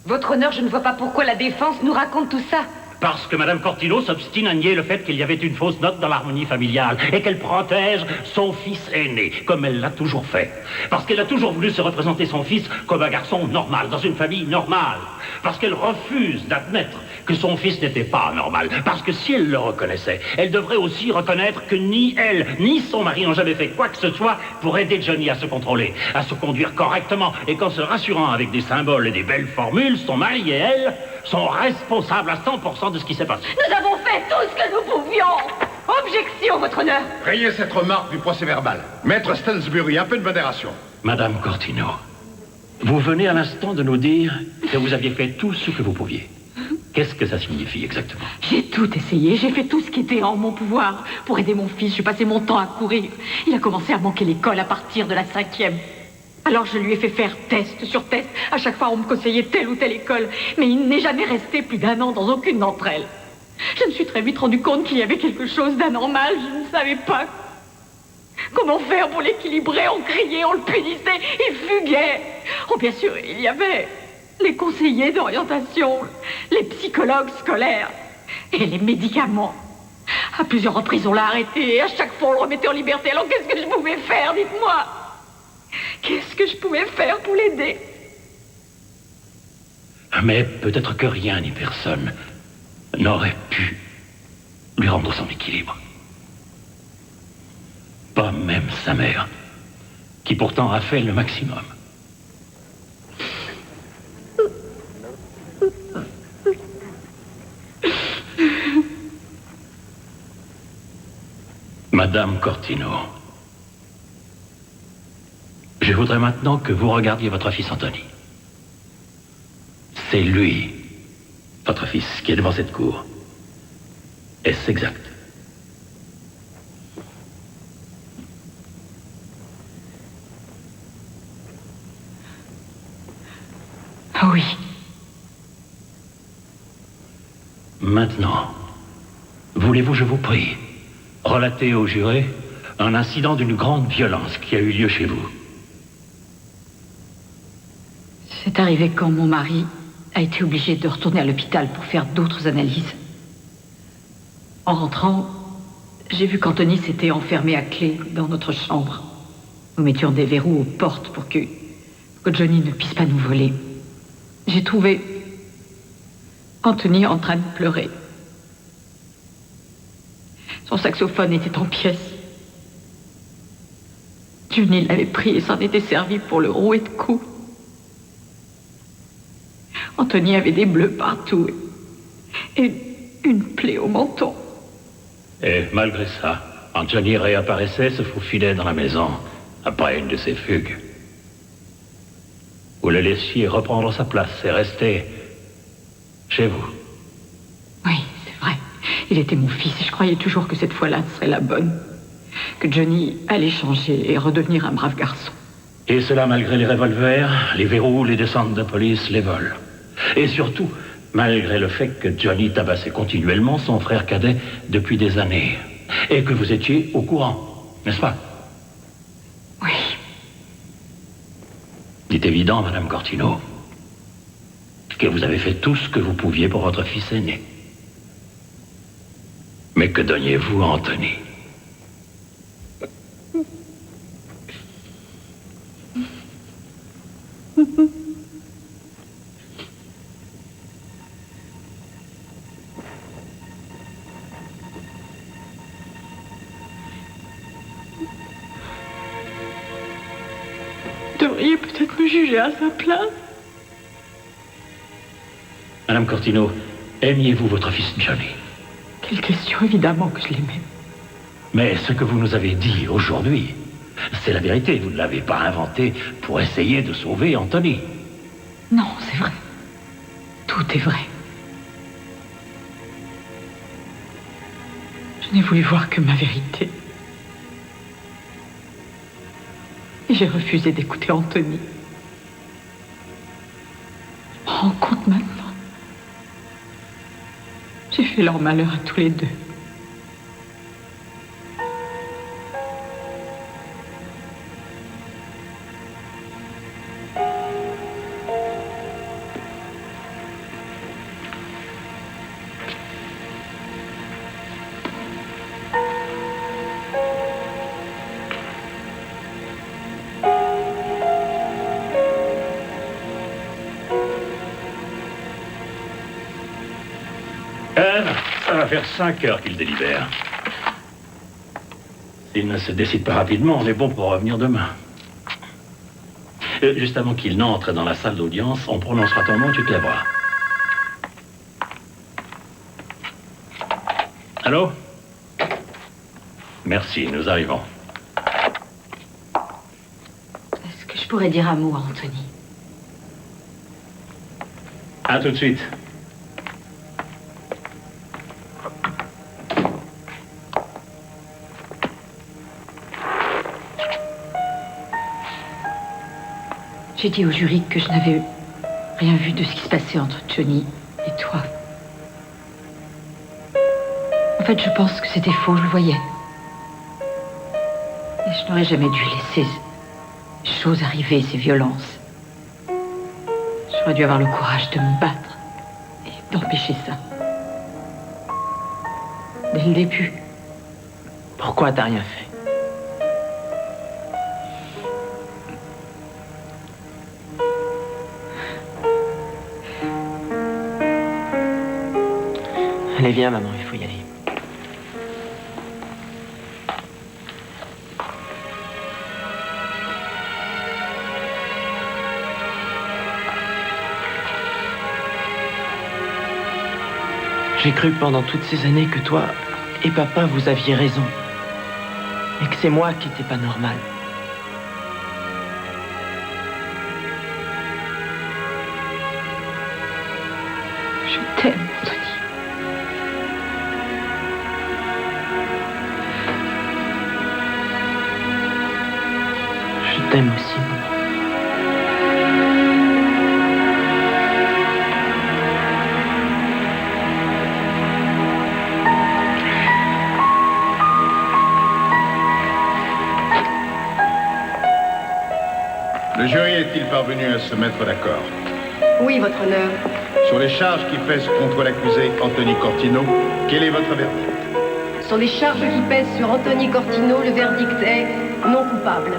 Votre honneur, je ne vois pas pourquoi la défense nous raconte tout ça. Parce que Mme Cortino s'obstine à nier le fait qu'il y avait une fausse note dans l'harmonie familiale et qu'elle protège son fils aîné, comme elle l'a toujours fait. Parce qu'elle a toujours voulu se représenter son fils comme un garçon normal, dans une famille normale. Parce qu'elle refuse d'admettre que son fils n'était pas normal. Parce que si elle le reconnaissait, elle devrait aussi reconnaître que ni elle, ni son mari n'ont jamais fait quoi que ce soit pour aider Johnny à se contrôler, à se conduire correctement, et qu'en se rassurant avec des symboles et des belles formules, son mari et elle sont responsables à 100% de ce qui s'est passé. Nous avons fait tout ce que nous pouvions. Objection, votre honneur. Rayez cette remarque du procès verbal. Maître Stansbury, un peu de modération. Madame Cortino, vous venez à l'instant de nous dire que vous aviez fait tout ce que vous pouviez. Qu'est-ce que ça signifie exactement? J'ai tout essayé, j'ai fait tout ce qui était en mon pouvoir pour aider mon fils. J'ai passé mon temps à courir. Il a commencé à manquer l'école à partir de la 5e. Alors je lui ai fait faire test sur test. À chaque fois, on me conseillait telle ou telle école. Mais il n'est jamais resté plus d'1 an dans aucune d'entre elles. Je me suis très vite rendu compte qu'il y avait quelque chose d'anormal. Je ne savais pas comment faire pour l'équilibrer. On criait, on le punissait, il fuguait. Oh, bien sûr, il y avait les conseillers d'orientation, les psychologues scolaires et les médicaments. À plusieurs reprises, on l'a arrêté et à chaque fois, on le remettait en liberté. Alors qu'est-ce que je pouvais faire, dites-moi? Qu'est-ce que je pouvais faire pour l'aider? Mais peut-être que rien ni personne n'aurait pu lui rendre son équilibre. Pas même sa mère, qui pourtant a fait le maximum. Madame Cortino, je voudrais maintenant que vous regardiez votre fils Anthony. C'est lui, votre fils, qui est devant cette cour. Est-ce exact? Ah oui. Maintenant, voulez-vous, je vous prie, relater au juré un incident d'une grande violence qui a eu lieu chez vous? C'est arrivé quand mon mari a été obligé de retourner à l'hôpital pour faire d'autres analyses. En rentrant, j'ai vu qu'Anthony s'était enfermé à clé dans notre chambre. Nous mettions des verrous aux portes pour que Johnny ne puisse pas nous voler. J'ai trouvé Anthony en train de pleurer. Son saxophone était en pièces. Johnny l'avait pris et s'en était servi pour le rouer de coups. Anthony avait des bleus partout et une plaie au menton. Et malgré ça, quand Johnny réapparaissait, se faufilait dans la maison après une de ses fugues. Vous le laissiez reprendre sa place et rester chez vous. Oui, c'est vrai. Il était mon fils et je croyais toujours que cette fois-là serait la bonne. Que Johnny allait changer et redevenir un brave garçon. Et cela malgré les revolvers, les verrous, les descentes de police, les vols. Et surtout, malgré le fait que Johnny tabassait continuellement son frère cadet depuis des années. Et que vous étiez au courant, n'est-ce pas? Oui. Il est évident, Madame Cortino, que vous avez fait tout ce que vous pouviez pour votre fils aîné. Mais que donniez-vous à Anthony? Vous devriez peut-être me juger à sa place. Madame Cortino, aimiez-vous votre fils Johnny? Quelle question, évidemment que je l'aimais. Mais ce que vous nous avez dit aujourd'hui, c'est la vérité. Vous ne l'avez pas inventé pour essayer de sauver Anthony. Non, c'est vrai. Tout est vrai. Je n'ai voulu voir que ma vérité. Et j'ai refusé d'écouter Anthony. Je me rends compte maintenant. J'ai fait leur malheur à tous les deux. Ça va faire 5 heures qu'il délibère. S'il ne se décide pas rapidement, on est bon pour revenir demain. Juste avant qu'il n'entre dans la salle d'audience, on prononcera ton nom, tu te lèveras. Allô? Merci, nous arrivons. Est-ce que je pourrais dire un mot à Anthony? À tout de suite. J'ai dit au jury que je n'avais rien vu de ce qui se passait entre Johnny et toi. En fait, je pense que c'était faux, je le voyais. Et je n'aurais jamais dû laisser ces choses arriver, ces violences. J'aurais dû avoir le courage de me battre et d'empêcher ça. Dès le début. Pourquoi t'as rien fait? Allez, viens, maman, il faut y aller. J'ai cru pendant toutes ces années que toi et papa, vous aviez raison. Et que c'est moi qui n'étais pas normal. Je t'aime, Anthony. Je t'aime aussi, maman. Le jury est-il parvenu à se mettre d'accord? Oui, votre honneur. Sur les charges qui pèsent contre l'accusé Anthony Cortino, quel est votre verdict? Sur les charges qui pèsent sur Anthony Cortino, le verdict est non coupable.